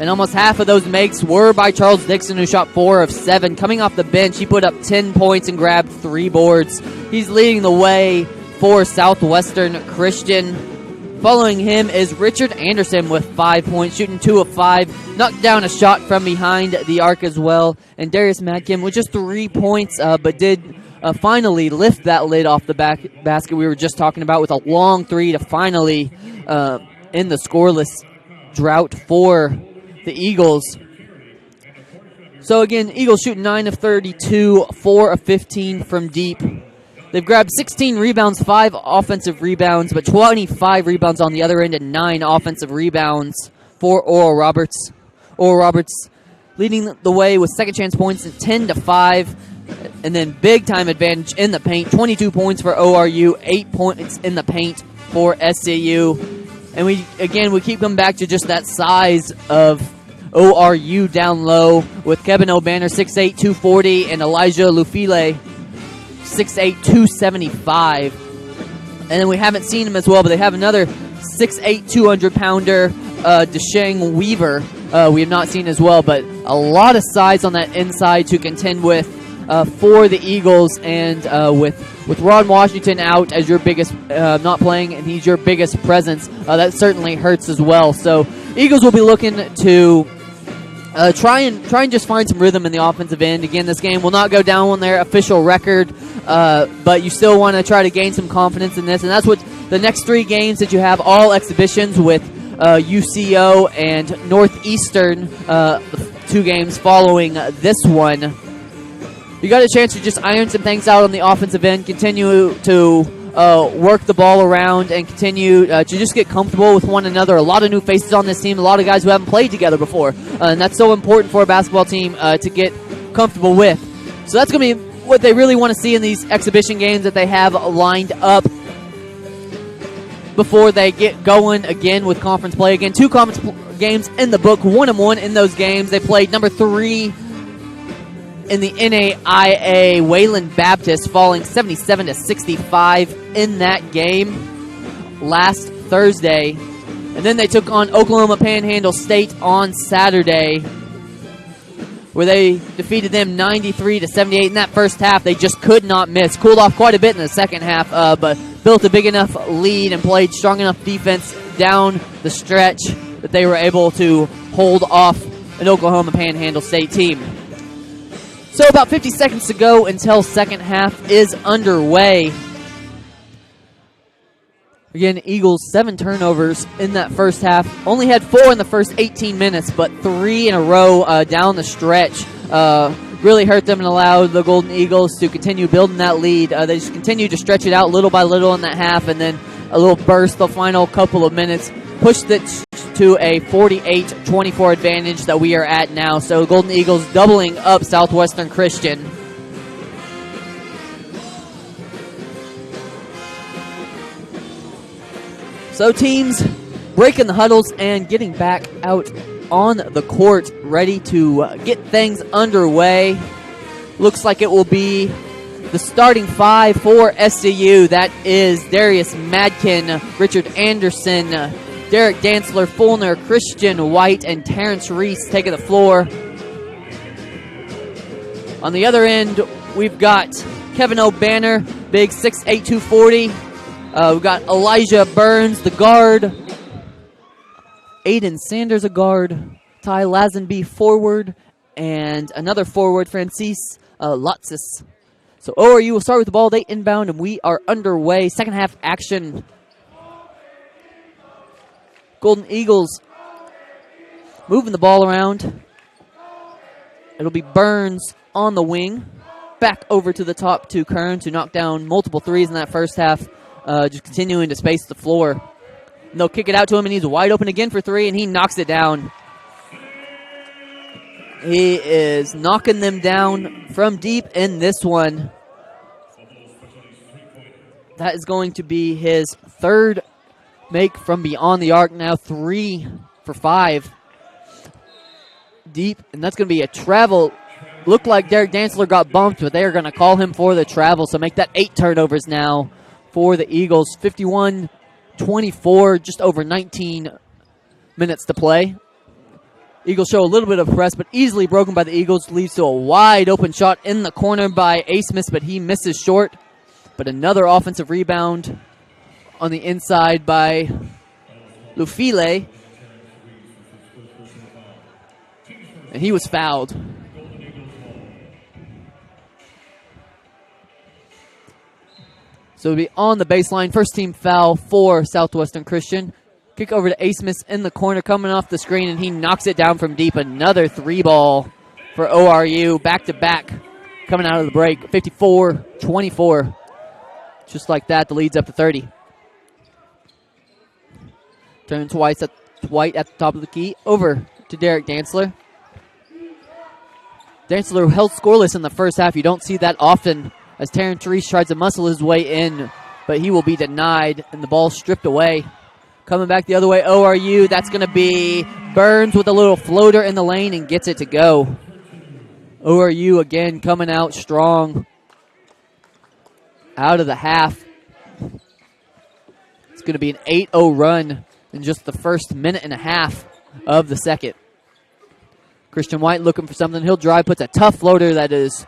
And almost half of those makes were by Charles Dixon, who shot 4 of 7. Coming off the bench, he put up 10 points and grabbed 3 boards. He's leading the way for Southwestern Christian. Following him is Richard Anderson with 5 points, shooting 2 of 5. Knocked down a shot from behind the arc as well. And Darius Madkin with just 3 points, but did finally lift that lid off the basket we were just talking about with a long three to finally end the scoreless drought for the Eagles. So again, Eagles shooting 9 of 32, 4 of 15 from deep. They've grabbed 16 rebounds, 5 offensive rebounds, but 25 rebounds on the other end and 9 offensive rebounds for Oral Roberts. Oral Roberts leading the way with second chance points at 10-5. And then big-time advantage in the paint. 22 points for ORU, 8 points in the paint for SCU. And we keep coming back to just that size of ORU down low with Kevin O'Banner, 6'8", 240, and Elijah Lufile, 6'8", 275. And then we haven't seen him as well, but they have another 6'8", 200-pounder, Deshang Weaver, we have not seen as well. But a lot of size on that inside to contend with for the Eagles, and with Ron Washington out as your biggest, not playing, and he's your biggest presence, that certainly hurts as well. So Eagles will be looking to try and just find some rhythm in the offensive end. Again, this game will not go down on their official record, but you still want to try to gain some confidence in this, and that's what the next 3 games that you have, all exhibitions with UCO and Northeastern, 2 games following this one. You got a chance to just iron some things out on the offensive end, continue to work the ball around, and continue to just get comfortable with one another. A lot of new faces on this team, a lot of guys who haven't played together before, and that's so important for a basketball team to get comfortable with. So that's going to be what they really want to see in these exhibition games that they have lined up before they get going again with conference play. Again, 2 conference games in the book, 1-1 in those games. They played number 3 in the NAIA, Wayland Baptist, falling 77-65 in that game last Thursday. And then they took on Oklahoma Panhandle State on Saturday, where they defeated them 93-78. In that first half, they just could not miss. Cooled off quite a bit in the second half, but built a big enough lead and played strong enough defense down the stretch that they were able to hold off an Oklahoma Panhandle State team. So about 50 seconds to go until second half is underway. Again, Eagles 7 turnovers in that first half. Only had 4 in the first 18 minutes, but 3 in a row down the stretch. Really hurt them and allowed the Golden Eagles to continue building that lead. They just continued to stretch it out little by little in that half, and then a little burst the final couple of minutes. Pushed it to a 48-24 advantage that we are at now. So Golden Eagles doubling up Southwestern Christian. So teams breaking the huddles and getting back out on the court, ready to get things underway. Looks like it will be the starting 5 for SCU. That is Darius Madkin, Richard Anderson, Derek Dantzler, Fulner, Christian White, and Terrence Reese taking the floor. On the other end, we've got Kevin O'Banner, big 6'8", 240. We've got Elijah Burns, the guard. Aiden Sanders, a guard. Ty Lazenby forward, and another forward, Francis Lotsis. So ORU will start with the ball. They inbound, and we are underway. Second half action. Golden Eagles moving the ball around. It'll be Burns on the wing. Back over to the top to Kearns, who knocked down multiple threes in that first half, just continuing to space the floor. And they'll kick it out to him, and he's wide open again for three, and he knocks it down. He is knocking them down from deep in this one. That is going to be his third make from beyond the arc, now 3 for 5. Deep, and that's going to be a travel. Looked like Derek Dantzler got bumped, but they are going to call him for the travel, so make that 8 turnovers now for the Eagles. 51-24, just over 19 minutes to play. Eagles show a little bit of press, but easily broken by the Eagles. Leads to a wide open shot in the corner by Asmus, but he misses short. But another offensive rebound on the inside by Lufile. And he was fouled. So it'll be on the baseline. First team foul for Southwestern Christian. Kick over to Asmus in the corner, coming off the screen, and he knocks it down from deep. Another 3-ball for ORU. Back-to-back coming out of the break. 54-24. Just like that, the lead's up to 30. Turns White at the top of the key. Over to Derek Dantzler. Dantzler held scoreless in the first half. You don't see that often as Terrence Reese tries to muscle his way in, but he will be denied, and the ball stripped away. Coming back the other way, ORU. That's going to be Burns with a little floater in the lane and gets it to go. ORU again coming out strong out of the half. It's going to be an 8-0 run in just the first minute and a half of the second. Christian White looking for something. He'll drive, puts a tough floater that is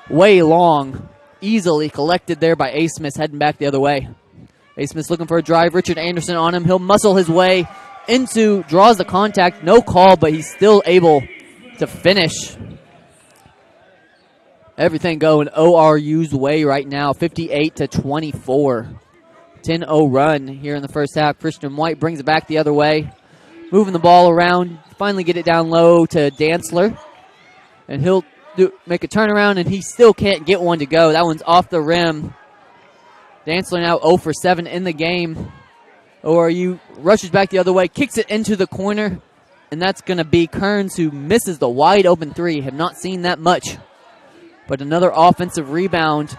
way long. Easily collected there by Asmus, heading back the other way. Asmus looking for a drive. Richard Anderson on him. He'll muscle his way into, draws the contact. No call, but he's still able to finish. Everything going ORU's way right now, 58-24. 10-0 run here in the first half. Christian White brings it back the other way. Moving the ball around. Finally get it down low to Dantzler. And he'll make a turnaround, and he still can't get one to go. That one's off the rim. Dantzler now 0 for 7 in the game. ORU rushes back the other way, kicks it into the corner, and that's going to be Kearns, who misses the wide open three. Have not seen that much. But another offensive rebound,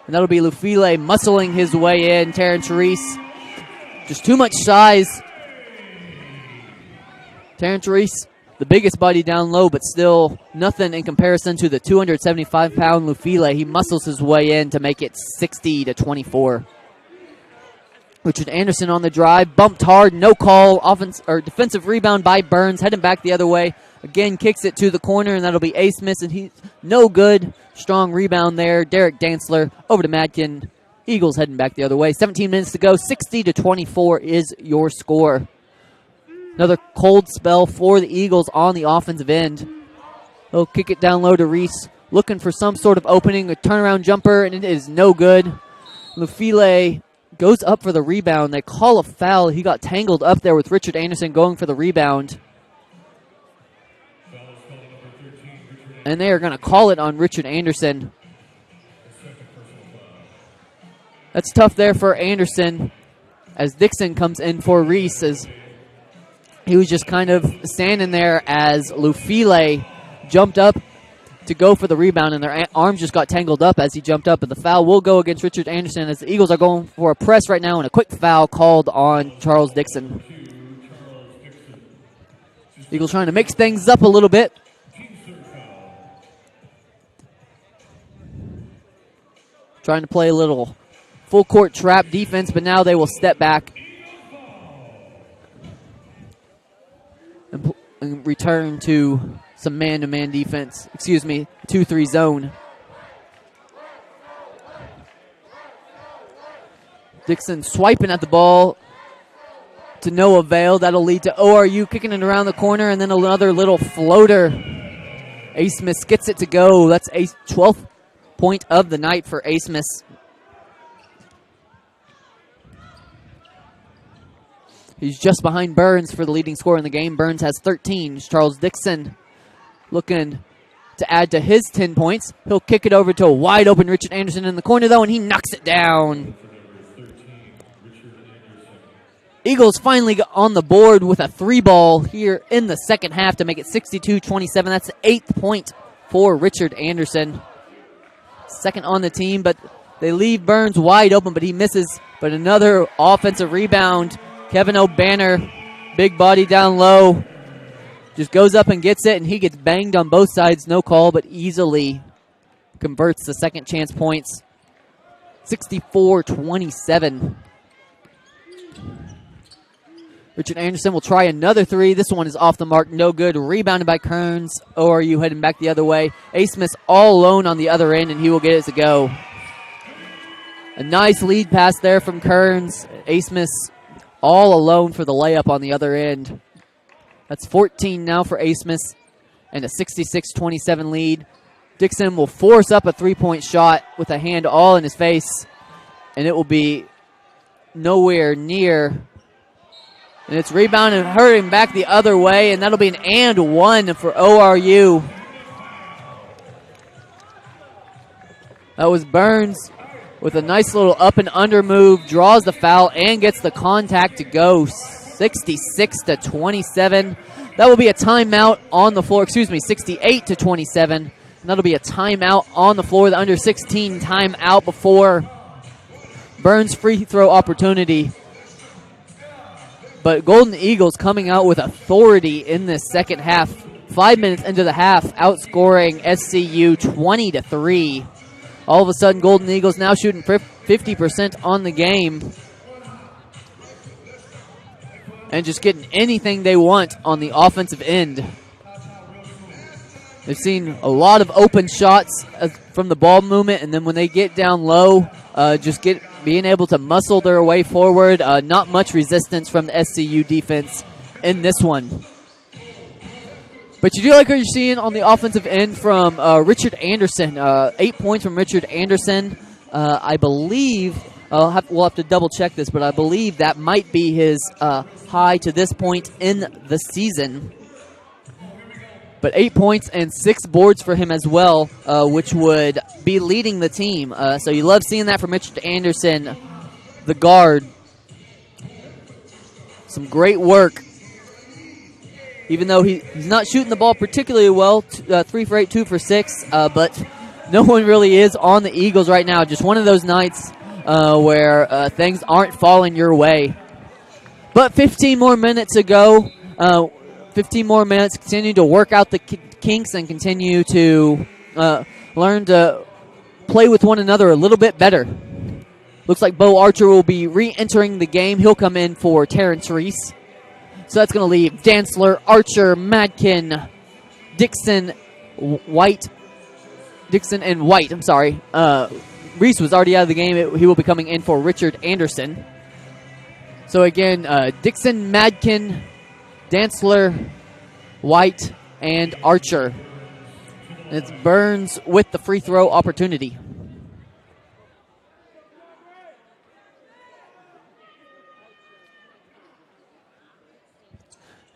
and that'll be Lufile muscling his way in. Terrence Reese, just too much size. Terrence Reese, the biggest body down low, but still nothing in comparison to the 275-pound Lufile. He muscles his way in to make it 60-24. Richard Anderson on the drive, bumped hard, no call. Offense or defensive rebound by Burns, heading back the other way. Again, kicks it to the corner, and that'll be Asmus, and he's no good. Strong rebound there. Derek Dantzler over to Madkin. Eagles heading back the other way. 17 minutes to go. 60-24 is your score. Another cold spell for the Eagles on the offensive end. They'll kick it down low to Reese, looking for some sort of opening, a turnaround jumper, and it is no good. Lufile goes up for the rebound. They call a foul. He got tangled up there with Richard Anderson going for the rebound. And they are going to call it on Richard Anderson. That's tough there for Anderson as Dixon comes in for Reese, as he was just kind of standing there as Lufile jumped up to go for the rebound, and their arms just got tangled up as he jumped up. And the foul will go against Richard Anderson as the Eagles are going for a press right now, and a quick foul called on Charles Dixon. Eagles trying to mix things up a little bit. Trying to play a little full court trap defense, but now they will step back and return to some man-to-man defense. 2-3 zone. Dixon swiping at the ball to no avail. That'll lead to ORU kicking it around the corner, and then another little floater. Asmus gets it to go. That's a 12th point of the night for Asmus. He's just behind Burns for the leading scorer in the game. Burns has 13. Charles Dixon looking to add to his 10 points. He'll kick it over to a wide open Richard Anderson in the corner, though, and he knocks it down. Eagles finally got on the board with a 3-ball here in the second half to make it 62-27. That's the 8th point for Richard Anderson. Second on the team, but they leave Burns wide open, but he misses. But another offensive rebound. Kevin O'Banner, big body down low, just goes up and gets it, and he gets banged on both sides. No call, but easily converts the second chance points. 64-27. Richard Anderson will try another three. This one is off the mark, no good. Rebounded by Kearns. ORU heading back the other way. Asmus all alone on the other end, and he will get it to go. A nice lead pass there from Kearns. Asmus all alone for the layup on the other end. That's 14 now for Asmus, and a 66-27 lead. Dixon will force up a three-point shot with a hand all in his face, and it will be nowhere near. And it's rebounded and hurrying back the other way, and that'll be an and one for ORU. That was Burns with a nice little up and under move, draws the foul and gets the contact to go. 66-27. That will be a timeout on the floor. 68-27. And that'll be a timeout on the floor. The under 16 timeout before Burns' free throw opportunity. But Golden Eagles coming out with authority in this second half. 5 minutes into the half, outscoring SCU 20-3. All of a sudden, Golden Eagles now shooting 50% on the game. And just getting anything they want on the offensive end. They've seen a lot of open shots from the ball movement, and then when they get down low, being able to muscle their way forward. Not much resistance from the SCU defense in this one. But you do like what you're seeing on the offensive end from Richard Anderson. 8 points from Richard Anderson. I believe, we'll have to double check this, but I believe that might be his high to this point in the season. But 8 points and 6 boards for him as well, which would be leading the team. So you love seeing that from Richard Anderson, the guard. Some great work. Even though he's not shooting the ball particularly well, 3 for 8, 2 for 6, but no one really is on the Eagles right now. Just one of those nights where things aren't falling your way. But 15 more minutes to go. 15 more minutes, continue to work out the kinks and continue to learn to play with one another a little bit better. Looks like Bo Archer will be re-entering the game. He'll come in for Terrence Reese. So that's going to leave Dantzler, Archer, Madkin, Dixon, White. I'm sorry. Reese was already out of the game. He will be coming in for Richard Anderson. So again, Dixon, Madkin, Dantzler, White, and Archer. And it's Burns with the free throw opportunity.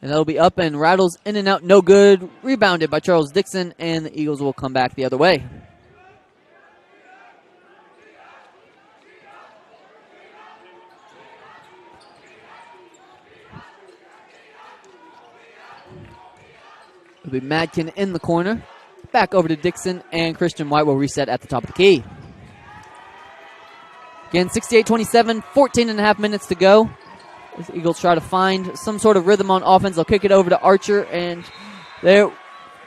And that'll be up and rattles in and out, no good. Rebounded by Charles Dixon, and the Eagles will come back the other way. It'll be Madkin in the corner. Back over to Dixon, and Christian White will reset at the top of the key. Again, 68-27, 14 and a half minutes to go. The Eagles try to find some sort of rhythm on offense. They'll kick it over to Archer, and their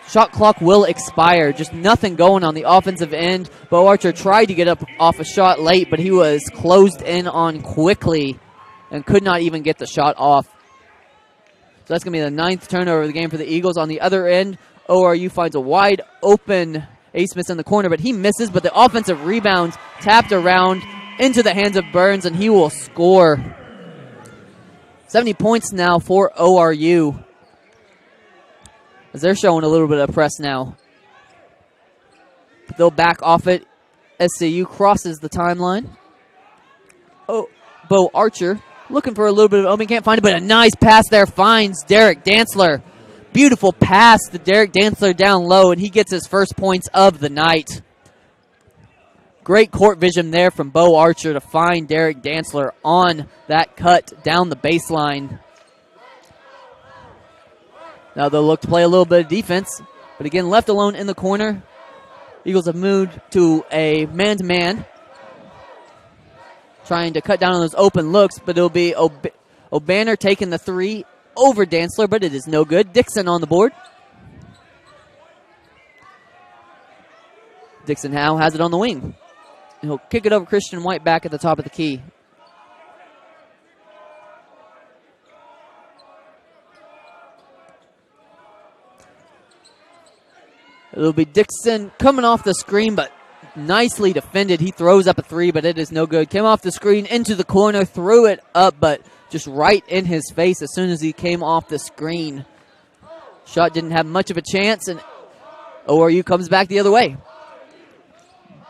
shot clock will expire. Just nothing going on the offensive end. Bo Archer tried to get up off a shot late, but he was closed in on quickly and could not even get the shot off. So that's going to be the 9th turnover of the game for the Eagles. On the other end, ORU finds a wide open Asmus in the corner, but he misses. But the offensive rebound tapped around into the hands of Burns, and he will score. 70 points now for ORU, as they're showing a little bit of press now. But they'll back off it. SCU crosses the timeline. Oh, Bo Archer looking for a little bit of opening, can't find it, but a nice pass there finds Derek Dantzler. Beautiful pass to Derek Dantzler down low, and he gets his first points of the night. Great court vision there from Bo Archer to find Derek Dantzler on that cut down the baseline. Now they'll look to play a little bit of defense, but again, left alone in the corner. Eagles have moved to a man-to-man, trying to cut down on those open looks, but it'll be O'Banner taking the three over Dantzler, but it is no good. Dixon on the board. Dixon now has it on the wing. And he'll kick it over Christian White back at the top of the key. It'll be Dixon coming off the screen, but nicely defended. He throws up a three, but it is no good. Came off the screen into the corner, threw it up, but just right in his face as soon as he came off the screen. Shot didn't have much of a chance, and ORU comes back the other way.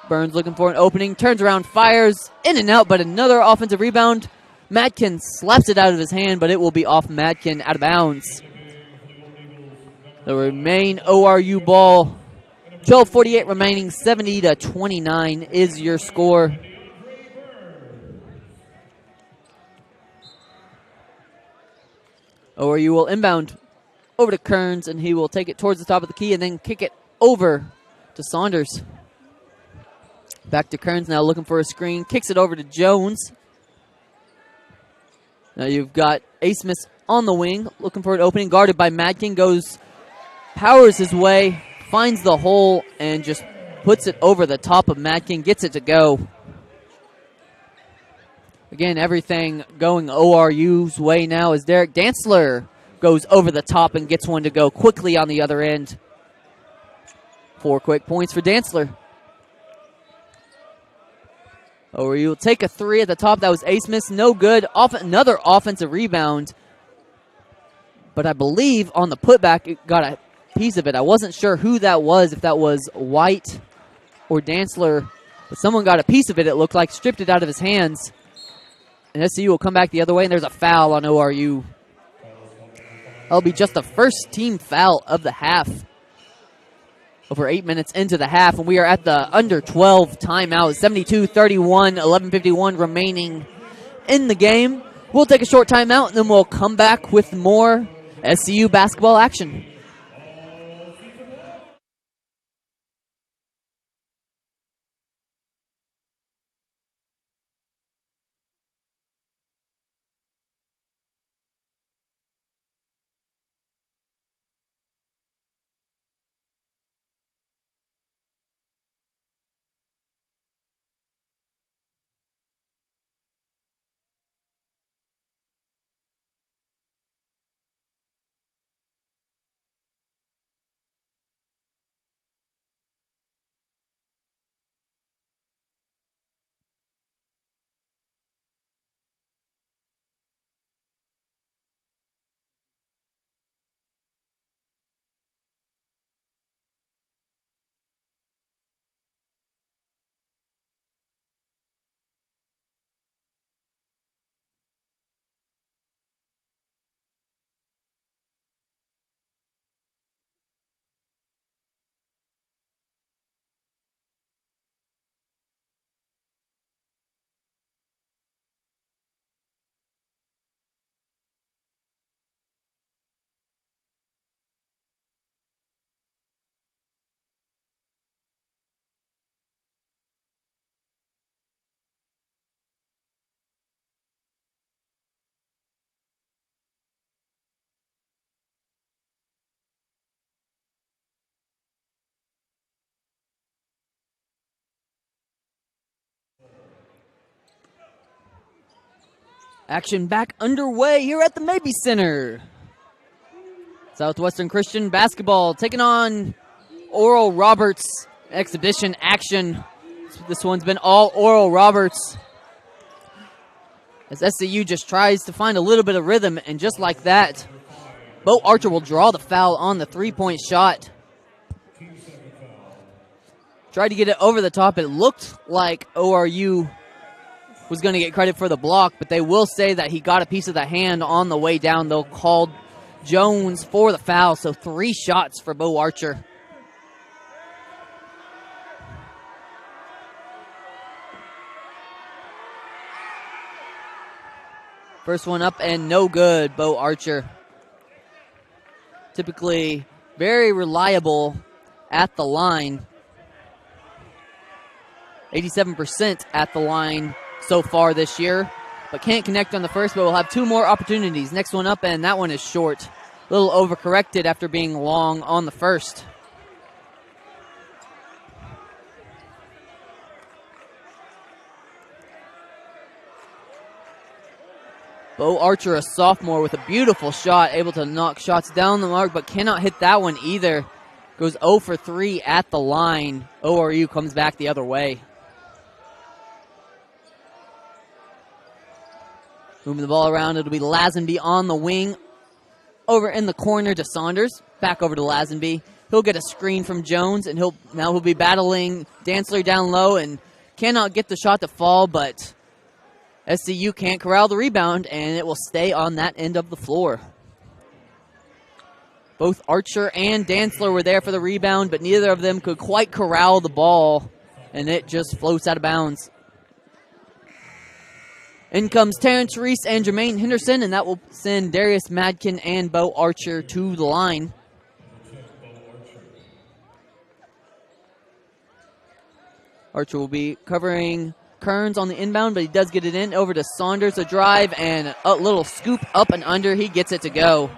Burns looking for an opening, turns around, fires in and out, but another offensive rebound. Madkin slaps it out of his hand, but it will be off Madkin, out of bounds. The remain ORU ball. 12:48 remaining, 70-29 is your score. ORU will inbound over to Kearns, and he will take it towards the top of the key and then kick it over to Saunders. Back to Kearns now, looking for a screen. Kicks it over to Jones. Now you've got Asmus on the wing, looking for an opening, guarded by Madkin. Powers his way, finds the hole, and just puts it over the top of Madkin, gets it to go. Again, everything going ORU's way now as Derek Dantzler goes over the top and gets one to go quickly on the other end. 4 quick points for Dantzler. ORU will take a three at the top. That was Asmus, no good. Another offensive rebound. But I believe on the putback, it got a piece of it. I wasn't sure who that was, if that was White or Dantzler, but someone got a piece of it, it looked like, stripped it out of his hands. And SCU will come back the other way, and there's a foul on ORU. That'll be just the first team foul of the half. Over 8 minutes into the half, and we are at the under 12 timeout. 72-31, 11:51 remaining in the game. We'll take a short timeout, and then we'll come back with more SCU basketball action. Action back underway here at the Mabee Center. Southwestern Christian basketball taking on Oral Roberts. Exhibition action. This one's been all Oral Roberts. as SCU just tries to find a little bit of rhythm, and just like that, Bo Archer will draw the foul on the three-point shot. Tried to get it over the top. It looked like ORU was going to get credit for the block, but they will say that he got a piece of the hand on the way down. They'll call Jones for the foul, so 3 shots for Bo Archer. First one up and no good, Bo Archer. Typically very reliable at the line. 87% at the line so far this year, but can't connect on the first, but we'll have 2 more opportunities. Next one up, and that one is short. A little overcorrected after being long on the first. Bo Archer, a sophomore, with a beautiful shot, able to knock shots down the mark, but cannot hit that one either. Goes 0 for 3 at the line. ORU comes back the other way. Moving the ball around, it'll be Lazenby on the wing. Over in the corner to Saunders. Back over to Lazenby. He'll get a screen from Jones, and he'll be battling Dantzler down low and cannot get the shot to fall, but SCU can't corral the rebound, and it will stay on that end of the floor. Both Archer and Dantzler were there for the rebound, but neither of them could quite corral the ball, and it just floats out of bounds. In comes Terrence Reese and Jermaine Henderson, and that will send Darius Madkin and Bo Archer to the line. Archer will be covering Kearns on the inbound, but he does get it in over to Saunders, a drive and a little scoop up and under. He gets it to go.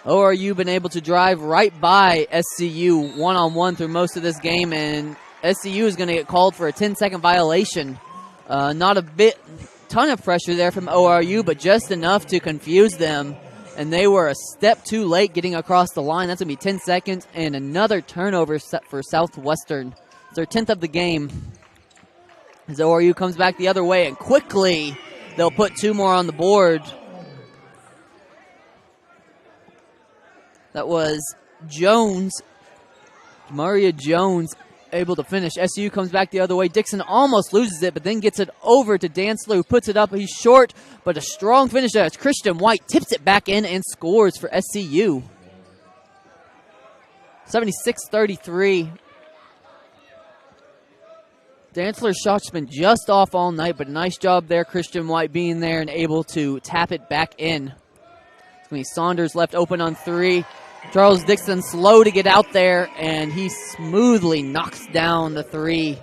ORU been able to drive right by SCU one-on-one through most of this game, and SCU is going to get called for a 10-second violation. Not a ton of pressure there from ORU, but just enough to confuse them. And they were a step too late getting across the line. That's going to be 10 seconds and another turnover set for Southwestern. It's their 10th of the game. As ORU comes back the other way, and quickly they'll put 2 more on the board. That was Jones, Maria Jones, able to finish. SU comes back the other way. Dixon almost loses it, but then gets it over to Dantzler, who puts it up. He's short, but a strong finish there. As Christian White tips it back in and scores for SCU. 76-33. Dantzler's shot's been just off all night, but nice job there, Christian White being there and able to tap it back in. It's going to be Saunders left open on 3. Charles Dixon slow to get out there, and he smoothly knocks down the 3.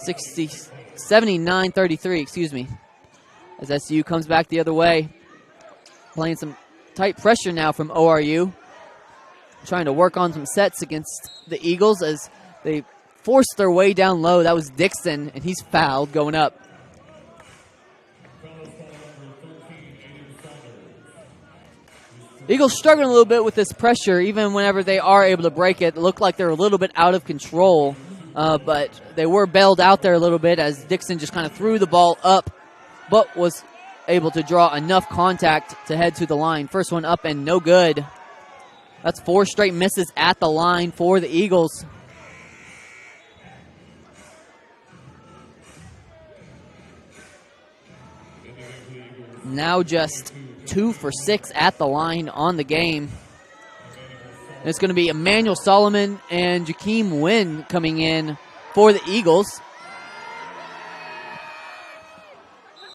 79-33, excuse me. As SU comes back the other way. Playing some tight pressure now from ORU. Trying to work on some sets against the Eagles as they force their way down low. That was Dixon, and he's fouled going up. Eagles struggling a little bit with this pressure, even whenever they are able to break it. It looked like they're a little bit out of control, but they were bailed out there a little bit as Dixon just kind of threw the ball up, but was able to draw enough contact to head to the line. First one up and no good. That's 4 straight misses at the line for the Eagles. Now just 2 for 6 at the line on the game. And it's going to be Emmanuel Solomon and Jakeem Wynn coming in for the Eagles.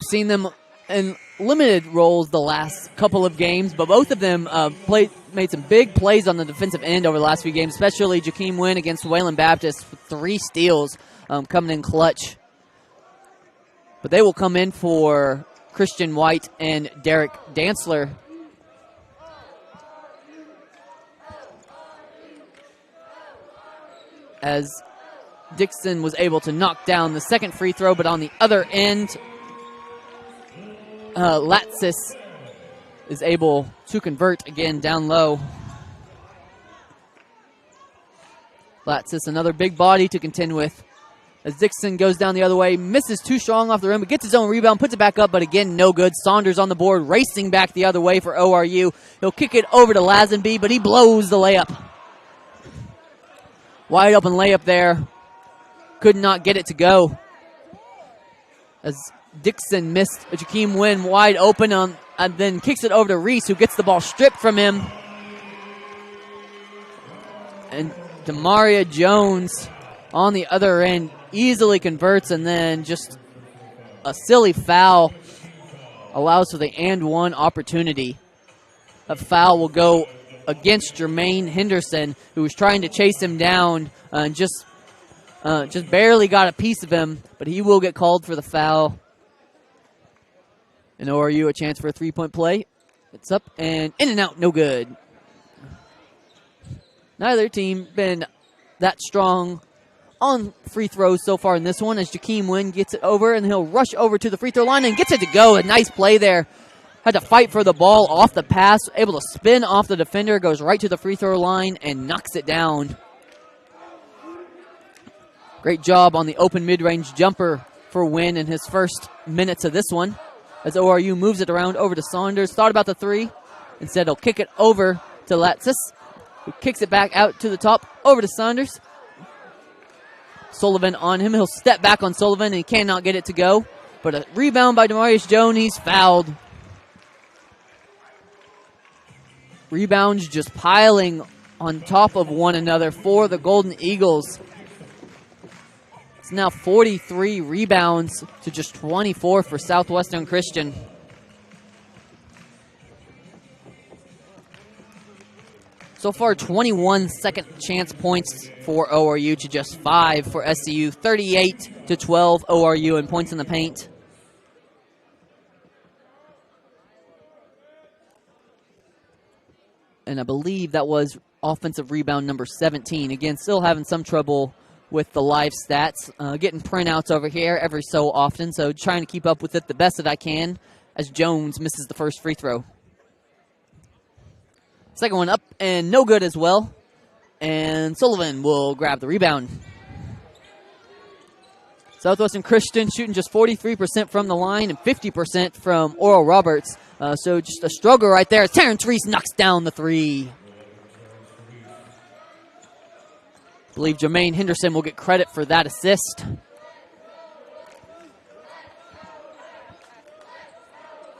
Seen them in limited roles the last couple of games, but both of them made some big plays on the defensive end over the last few games, especially Jakeem Wynn against Wayland Baptist with 3 steals coming in clutch. But they will come in for Christian White and Derek Dantzler. As Dixon was able to knock down the second free throw, but on the other end, Latsis is able to convert again down low. Latsis, another big body to contend with. As Dixon goes down the other way, misses too strong off the rim, but gets his own rebound, puts it back up, but again, no good. Saunders on the board, racing back the other way for ORU. He'll kick it over to Lazenby, but he blows the layup. Wide open layup there. Could not get it to go. As Dixon missed Jakeem Wynn wide open and then kicks it over to Reese, who gets the ball stripped from him. And Demaria Jones on the other end easily converts, and then just a silly foul allows for the and one opportunity. A foul will go against Jermaine Henderson, who was trying to chase him down and just barely got a piece of him, but he will get called for the foul. And ORU a chance for a three-point play. It's up and in and out, no good. Neither team been that strong on free throws so far in this one, as Jakeem Wynn gets it over, and he'll rush over to the free throw line and gets it to go. A nice play there. Had to fight for the ball off the pass, able to spin off the defender, goes right to the free throw line and knocks it down. Great job on the open mid-range jumper for Wynn in his first minutes of this one, as ORU moves it around over to Saunders. Thought about the three. Instead, he'll kick it over to Latsis, who kicks it back out to the top, over to Saunders. Sullivan on him. He'll step back on Sullivan, and he cannot get it to go. But a rebound by Demarius Jones. He's fouled. Rebounds just piling on top of one another for the Golden Eagles. It's now 43 rebounds to just 24 for Southwestern Christian. So far, 21 second chance points for ORU to just 5 for SCU. 38-12 ORU in points in the paint. And I believe that was offensive rebound number 17. Again, still having some trouble with the live stats. Getting printouts over here every so often, so trying to keep up with it the best that I can, as Jones misses the first free throw. Second one up and no good as well. And Sullivan will grab the rebound. Southwestern Christian shooting just 43% from the line and 50% from Oral Roberts. So just a struggle right there as Terrence Reese knocks down the three. I believe Jermaine Henderson will get credit for that assist.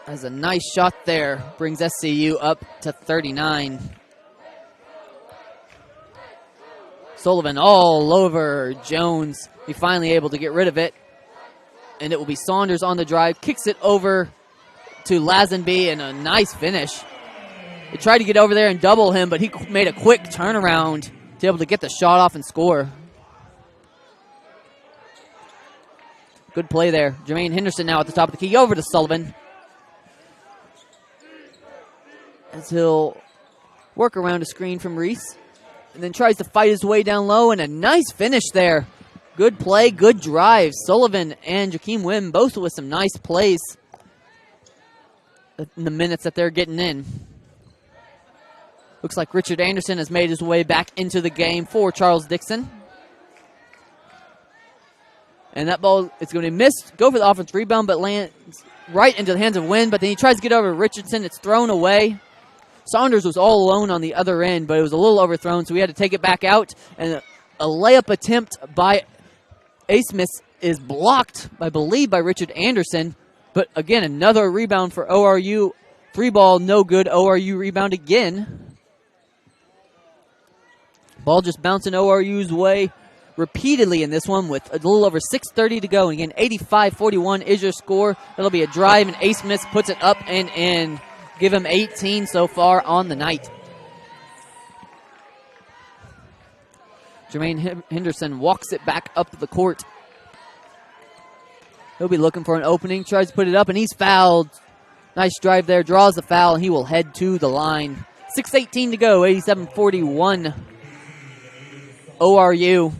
That's a nice shot there. Brings SCU up to 39. Sullivan all over Jones. He finally able to get rid of it. And it will be Saunders on the drive. Kicks it over to Lazenby, and a nice finish. He tried to get over there and double him, but he made a quick turnaround to be able to get the shot off and score. Good play there. Jermaine Henderson now at the top of the key, over to Sullivan. As he'll work around a screen from Reese. And then tries to fight his way down low, and a nice finish there. Good play, good drive. Sullivan and Jakeem Wynn both with some nice plays in the minutes that they're getting in. Looks like Richard Anderson has made his way back into the game for Charles Dixon. And that ball is going to be missed. Go for the offensive rebound, but lands right into the hands of Wynn. But then he tries to get over Richardson. It's thrown away. Saunders was all alone on the other end, but it was a little overthrown, so we had to take it back out. And a layup attempt by Asmus is blocked, I believe, by Richard Anderson. But again, another rebound for ORU. Three ball, no good. ORU rebound again. Ball just bouncing ORU's way repeatedly in this one with a little over 6:30 to go. And again, 85-41 is your score. It'll be a drive, and Asmus puts it up and in. Give him 18 so far on the night. Jermaine Henderson walks it back up the court. He'll be looking for an opening, tries to put it up, and he's fouled. Nice drive there, draws the foul, and he will head to the line. 6:18 to go, 87-41. ORU.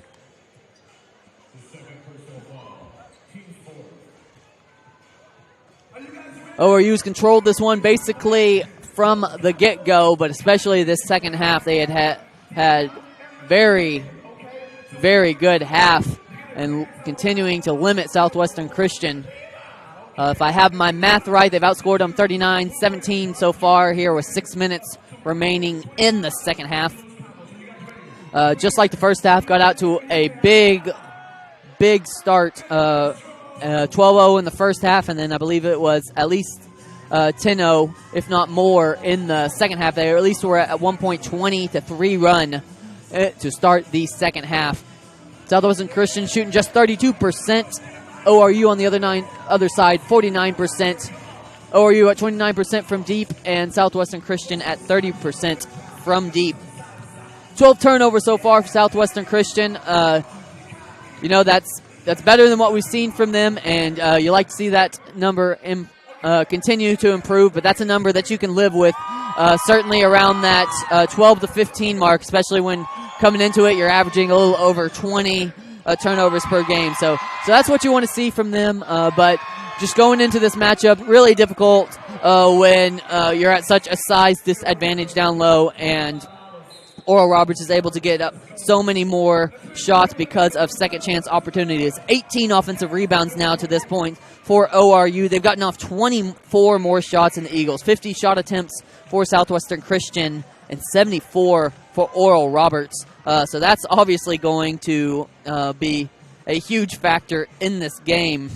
ORU's controlled this one basically from the get-go, but especially this second half, they had very very good half and continuing to limit Southwestern Christian. If I have my math right, they've outscored them 39-17 so far here with 6 minutes remaining in the second half. Just like the first half, got out to a big start, 12-0 in the first half, and then I believe it was at least 10-0, if not more, in the second half. They at least were at one point 20-3 run to start the second half. Southwestern Christian shooting just 32%. ORU on the other side, 49%. ORU at 29% from deep, and Southwestern Christian at 30% from deep. 12 turnovers so far for Southwestern Christian. That's better than what we've seen from them, and you like to see that number continue to improve, but that's a number that you can live with, certainly around that 12 to 15 mark, especially when coming into it, you're averaging a little over 20 turnovers per game. So that's what you want to see from them, but just going into this matchup, really difficult when you're at such a size disadvantage down low, and Oral Roberts is able to get up so many more shots because of second chance opportunities. 18 offensive rebounds now to this point for ORU. They've gotten off 24 more shots than the Eagles. 50 shot attempts for Southwestern Christian and 74 for Oral Roberts. So that's obviously going to be a huge factor in this game.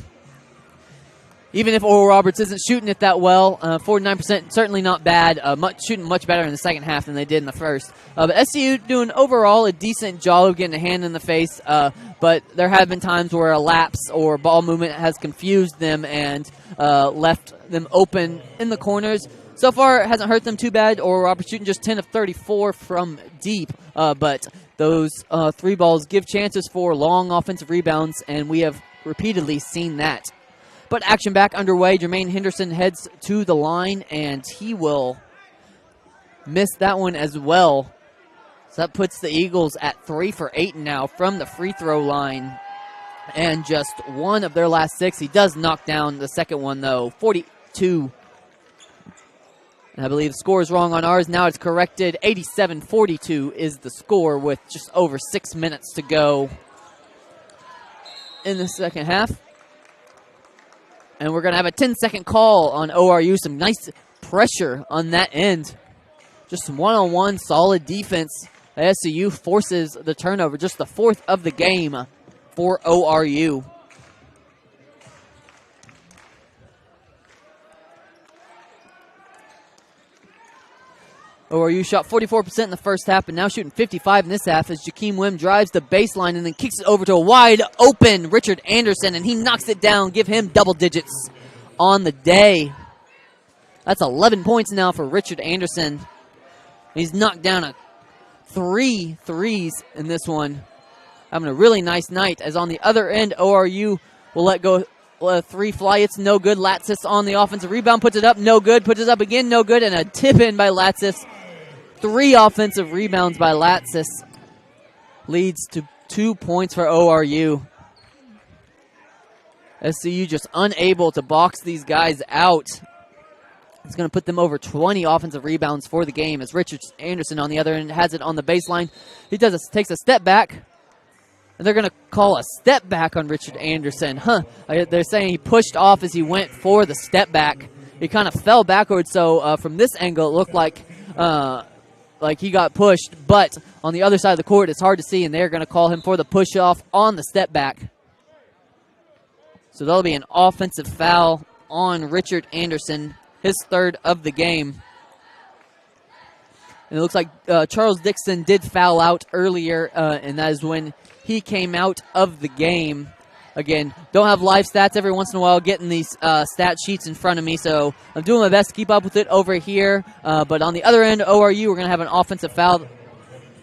Even if Oral Roberts isn't shooting it that well, 49%, certainly not bad. Shooting much better in the second half than they did in the first. But SCU doing overall a decent job of getting a hand in the face, but there have been times where a lapse or ball movement has confused them and left them open in the corners. So far, it hasn't hurt them too bad. Oral Roberts shooting just 10 of 34 from deep, but those three balls give chances for long offensive rebounds, and we have repeatedly seen that. But action back underway. Jermaine Henderson heads to the line, and he will miss that one as well. So that puts the Eagles at 3 for 8 now from the free throw line, and just one of their last 6. He does knock down the second one, though, 42. And I believe the score is wrong on ours. Now it's corrected. 87-42 is the score with just over 6 minutes to go in the second half. And we're going to have a 10-second call on ORU. Some nice pressure on that end. Just some one-on-one solid defense. SCU forces the turnover. Just the 4th of the game for ORU. ORU shot 44% in the first half, but now shooting 55% in this half as Jakeem Wim drives the baseline and then kicks it over to a wide open Richard Anderson, and he knocks it down. Give him double digits on the day. That's 11 points now for Richard Anderson. He's knocked down 3 threes in this one. Having a really nice night, as on the other end, ORU will let go. 3 fly. It's no good. Latsis on the offensive rebound. Puts it up. No good. Puts it up again. No good. And a tip in by Latsis. 3 offensive rebounds by Latsis leads to 2 points for ORU. SCU just unable to box these guys out. It's going to put them over 20 offensive rebounds for the game as Richard Anderson on the other end has it on the baseline. He takes a step back. And they're going to call a step back on Richard Anderson. They're saying he pushed off as he went for the step back. He kind of fell backwards, so from this angle it looked like he got pushed. But on the other side of the court, it's hard to see, and they're going to call him for the push-off on the step back. So that'll be an offensive foul on Richard Anderson, his 3rd of the game. And it looks like Charles Dixon did foul out earlier, and that is when he came out of the game. Again, don't have live stats every once in a while getting these stat sheets in front of me, so I'm doing my best to keep up with it over here. But on the other end, ORU, we're going to have an offensive foul.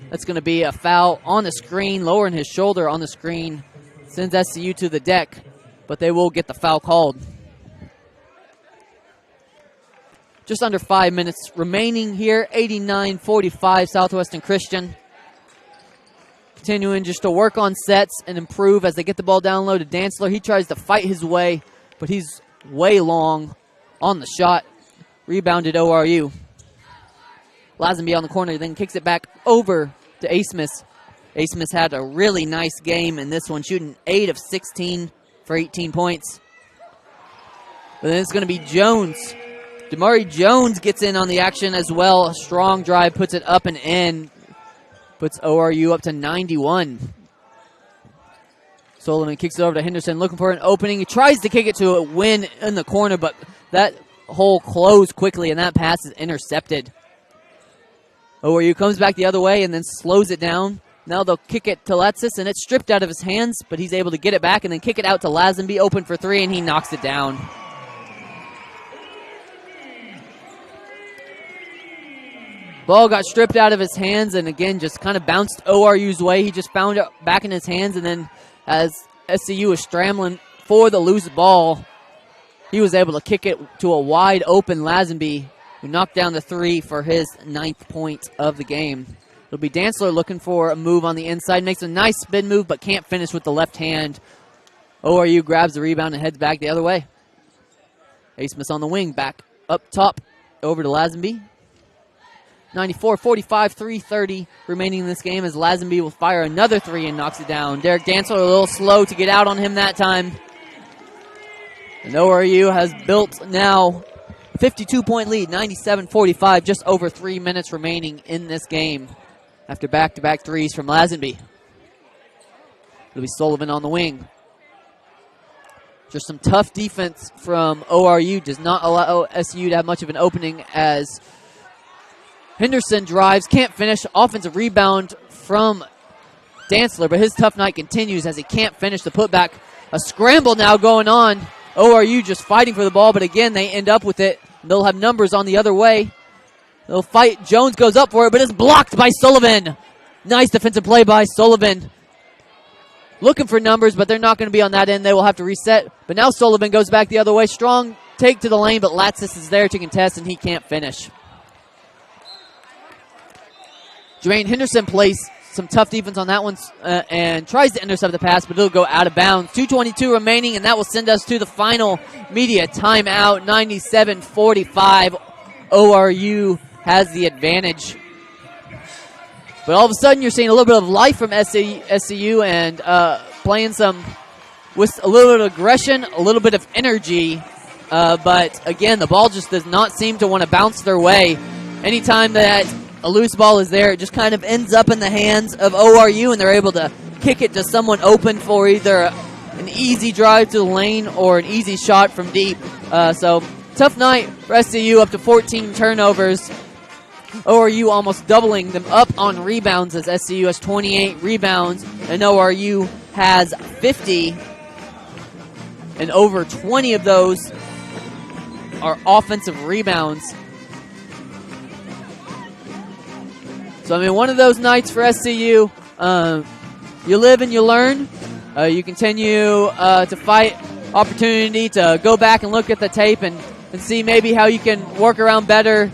That's going to be a foul on the screen, lowering his shoulder on the screen. Sends SCU to the deck, but they will get the foul called. Just under 5 minutes remaining here. 89-45 Southwestern Christian. Continuing just to work on sets and improve as they get the ball down low to Dantzler. He tries to fight his way, but he's way long on the shot. Rebounded ORU. Lazenby on the corner, then kicks it back over to Asmus. A. Smith had a really nice game in this one, shooting 8 of 16 for 18 points. But then it's going to be Jones. Damari Jones gets in on the action as well. A strong drive, puts it up and in. Puts ORU up to 91. Sullivan kicks it over to Henderson, looking for an opening. He tries to kick it to a win in the corner, but that hole closed quickly, and that pass is intercepted. ORU comes back the other way and then slows it down. Now they'll kick it to Letsis, and it's stripped out of his hands, but he's able to get it back and then kick it out to Lazenby, open for three, and he knocks it down. Ball got stripped out of his hands and, again, just kind of bounced ORU's way. He just found it back in his hands, and then as SCU was scrambling for the loose ball, he was able to kick it to a wide-open Lazenby, who knocked down the three for his 9th point of the game. It'll be Dantzler looking for a move on the inside. Makes a nice spin move, but can't finish with the left hand. ORU grabs the rebound and heads back the other way. A. Smith on the wing, back up top, over to Lazenby. 94-45, 3:30 remaining in this game as Lazenby will fire another three and knocks it down. Derek Dantzler a little slow to get out on him that time. And ORU has built now a 52-point lead, 97-45, just over 3 minutes remaining in this game after back-to-back threes from Lazenby. It'll be Sullivan on the wing. Just some tough defense from ORU. Does not allow SU to have much of an opening as Henderson drives, can't finish. Offensive rebound from Dantzler, but his tough night continues as he can't finish the putback. A scramble now going on. ORU just fighting for the ball, but again, they end up with it. They'll have numbers on the other way. They'll fight. Jones goes up for it, but it's blocked by Sullivan. Nice defensive play by Sullivan. Looking for numbers, but they're not going to be on that end. They will have to reset. But now Sullivan goes back the other way. Strong take to the lane, but Latsis is there to contest, and he can't finish. Jermaine Henderson plays some tough defense on that one and tries to intercept the pass, but it'll go out of bounds. 2:22 remaining, and that will send us to the final media timeout. 97-45. ORU has the advantage. But all of a sudden, you're seeing a little bit of life from SCU and playing some with a little bit of aggression, a little bit of energy. But again, the ball just does not seem to want to bounce their way. Anytime that a loose ball is there, it just kind of ends up in the hands of ORU, and they're able to kick it to someone open for either an easy drive to the lane or an easy shot from deep. So, tough night for SCU, up to 14 turnovers. ORU almost doubling them up on rebounds as SCU has 28 rebounds, and ORU has 50. And over 20 of those are offensive rebounds. So, I mean, one of those nights for SCU, you live and you learn. You continue to fight opportunity to go back and look at the tape and see maybe how you can work around better,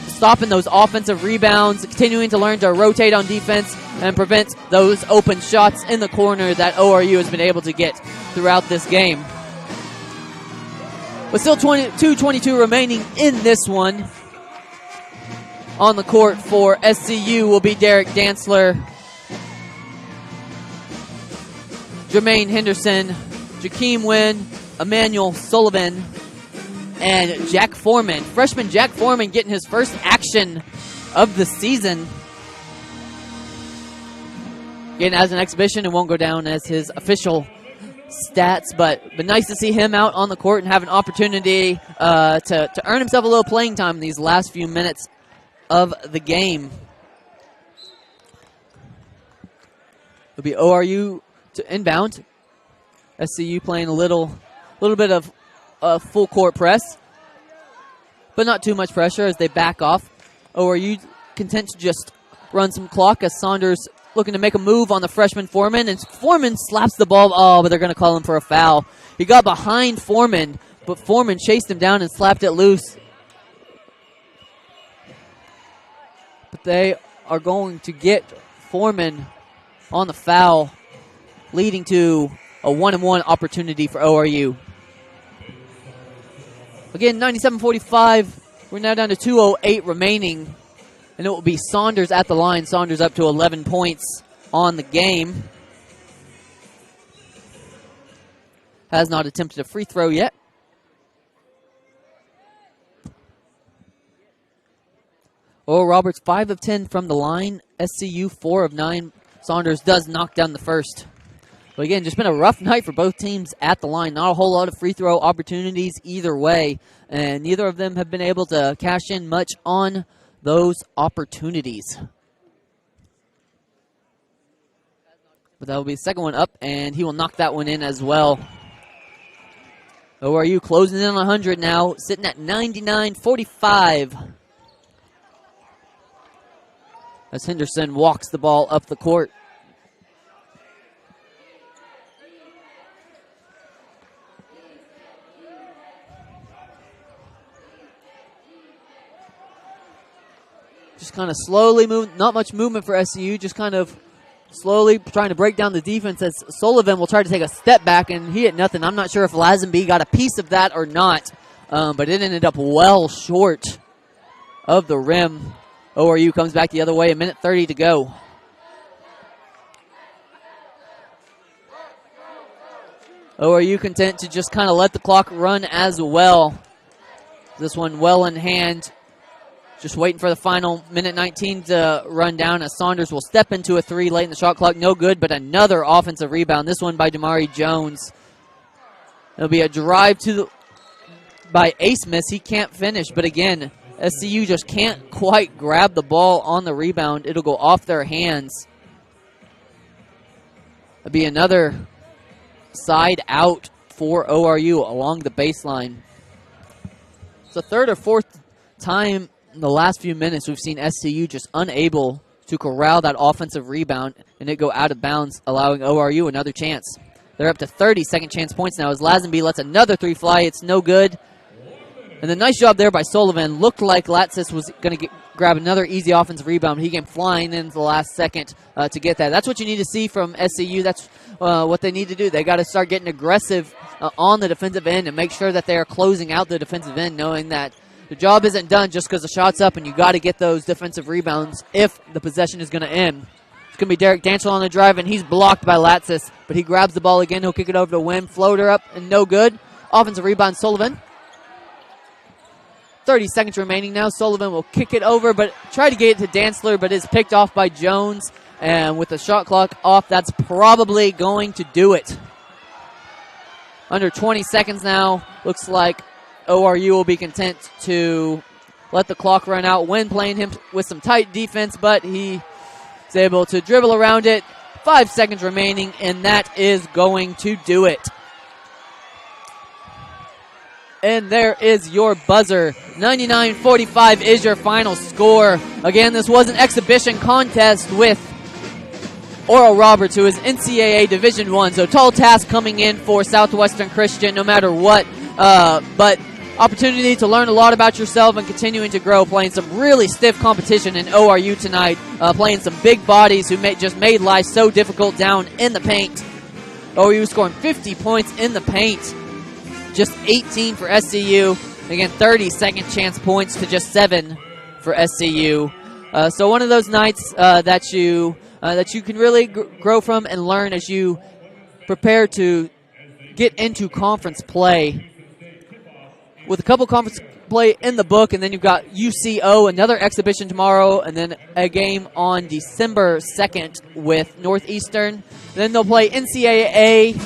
stopping those offensive rebounds, continuing to learn to rotate on defense and prevent those open shots in the corner that ORU has been able to get throughout this game. But still 2:22 remaining in this one. On the court for SCU will be Derek Dantzler, Jermaine Henderson, Jakeem Wynn, Emmanuel Sullivan, and Jack Foreman. Freshman Jack Foreman getting his first action of the season. Again, as an exhibition, it won't go down as his official stats, but nice to see him out on the court and have an opportunity to earn himself a little playing time in these last few minutes of the game. It'll be ORU to inbound. SCU playing a little bit of full court press, but not too much pressure as they back off. ORU content to just run some clock as Saunders looking to make a move on the freshman Foreman, and Foreman slaps the ball. Oh, but they're going to call him for a foul. He got behind Foreman, but Foreman chased him down and slapped it loose. But they are going to get Foreman on the foul, leading to a 1-and-1 opportunity for ORU. Again, 97-45. We're now down to 2:08 remaining And it will be Saunders at the line. Saunders up to 11 points on the game. Has not attempted a free throw yet. Oral Roberts 5 of 10 from the line. SCU 4 of 9. Saunders does knock down the first. But again, just been a rough night for both teams at the line. Not a whole lot of free throw opportunities either way. And neither of them have been able to cash in much on those opportunities. But that will be the second one up, and he will knock that one in as well. ORU closing in on 100 now, sitting at 99-45. As Henderson walks the ball up the court. Just kind of slowly move, not much movement for SCU, just kind of slowly trying to break down the defense as Sullivan will try to take a step back, and he hit nothing. I'm not sure if Lazenby got a piece of that or not, but it ended up well short of the rim. ORU comes back the other way, 1:30 to go. ORU content to just kind of let the clock run as well. This one well in hand. Just waiting for the final 1:19 to run down as Saunders will step into a three late in the shot clock. No good, but another offensive rebound. This one by Damari Jones. It'll be a drive by Ace Miss. He can't finish, but again, SCU just can't quite grab the ball on the rebound. It'll go off their hands. It'll be another side out for ORU along the baseline. It's the third or fourth time in the last few minutes we've seen SCU just unable to corral that offensive rebound and it go out of bounds, allowing ORU another chance. They're up to 30 second chance points now as Lazenby lets another three fly. It's no good. And the nice job there by Sullivan. Looked like Latsis was going to grab another easy offensive rebound. He came flying in the last second to get that. That's what you need to see from SCU. That's what they need to do. They got to start getting aggressive on the defensive end and make sure that they are closing out the defensive end, knowing that the job isn't done just because the shot's up, and you got to get those defensive rebounds if the possession is going to end. It's going to be Derek Danchel on the drive, and he's blocked by Latsis, but he grabs the ball again. He'll kick it over to Wim. Floater up, and no good. Offensive rebound, Sullivan. 30 seconds remaining now. Sullivan will kick it over, but try to get it to Dantzler, but it's picked off by Jones. And with the shot clock off, that's probably going to do it. Under 20 seconds now. Looks like ORU will be content to let the clock run out. Wynn playing him with some tight defense, but he is able to dribble around it. 5 seconds remaining, and that is going to do it. And there is your buzzer. 99-45 is your final score. Again, this was an exhibition contest with Oral Roberts, who is NCAA Division I. So tall task coming in for Southwestern Christian no matter what. But opportunity to learn a lot about yourself and continuing to grow, playing some really stiff competition in ORU tonight. Playing some big bodies who just made life so difficult down in the paint. ORU scoring 50 points in the paint. Just 18 for SCU. Again, 30 second chance points to just 7 for SCU. So one of those nights that you can really grow from and learn as you prepare to get into conference play. With a couple conference play in the book, and then you've got UCO, another exhibition tomorrow, and then a game on December 2nd with Northeastern. Then they'll play NCAA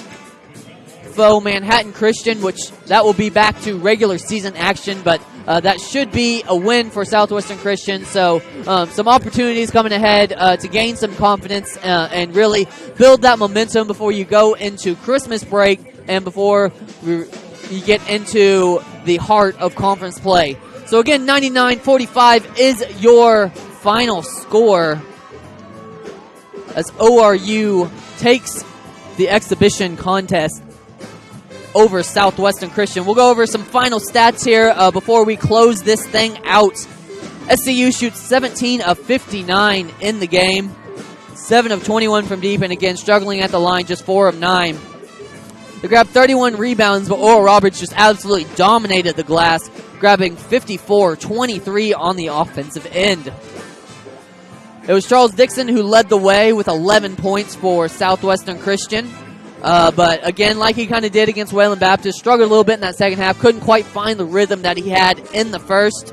foe Manhattan Christian, which that will be back to regular season action, but that should be a win for Southwestern Christian. So some opportunities coming ahead to gain some confidence and really build that momentum before you go into Christmas break and before you get into the heart of conference play. So again, 99-45 is your final score as ORU takes the exhibition contest over Southwestern Christian. We'll go over some final stats here before we close this thing out. SCU shoots 17 of 59 in the game, 7 of 21 from deep, and again, struggling at the line, just 4 of 9. They grabbed 31 rebounds, but Oral Roberts just absolutely dominated the glass, grabbing 54-23 on the offensive end. It was Charles Dixon who led the way with 11 points for Southwestern Christian. But again, like he kind of did against Wayland Baptist, struggled a little bit in that second half. Couldn't quite find the rhythm that he had in the first.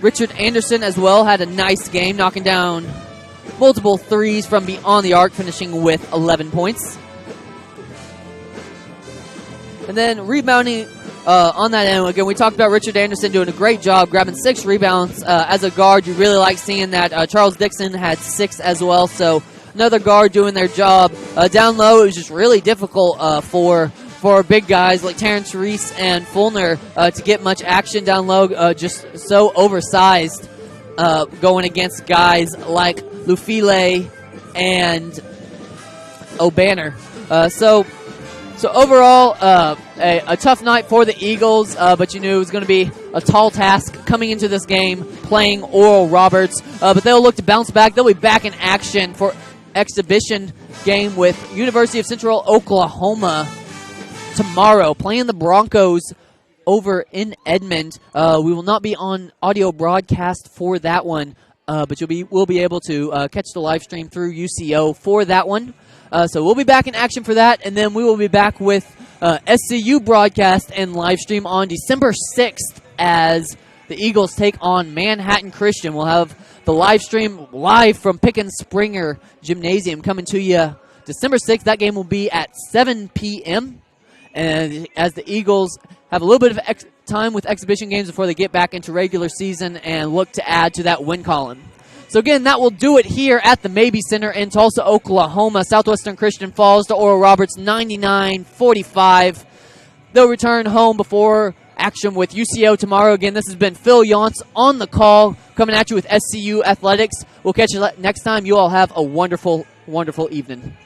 Richard Anderson as well had a nice game, knocking down multiple threes from beyond the arc, finishing with 11 points. And then rebounding on that end, again, we talked about Richard Anderson doing a great job, grabbing 6 rebounds. As a guard, you really like seeing that. Charles Dixon had 6 as well, so another guard doing their job. Down low, it was just really difficult for big guys like Terrence Reese and Fulner to get much action down low, just so oversized, going against guys like Lufile and O'Banner. So overall, a tough night for the Eagles, but you knew it was going to be a tall task coming into this game playing Oral Roberts. But they'll look to bounce back. They'll be back in action for exhibition game with University of Central Oklahoma tomorrow, playing the Broncos over in Edmond. We will not be on audio broadcast for that one, but we'll be able to catch the live stream through UCO for that one. So we'll be back in action for that, and then we will be back with SCU broadcast and live stream on December 6th as the Eagles take on Manhattan Christian. We'll have the live stream live from Pickens Springer Gymnasium coming to you December 6th. That game will be at 7 p.m. And as the Eagles have a little bit of time with exhibition games before they get back into regular season and look to add to that win column. So again, that will do it here at the Mabee Center in Tulsa, Oklahoma. Southwestern Christian falls to Oral Roberts 99-45. They'll return home before action with UCO tomorrow. Again, this has been Phil Yonts on the call, coming at you with SCU Athletics. We'll catch you next time. You all have a wonderful, wonderful evening.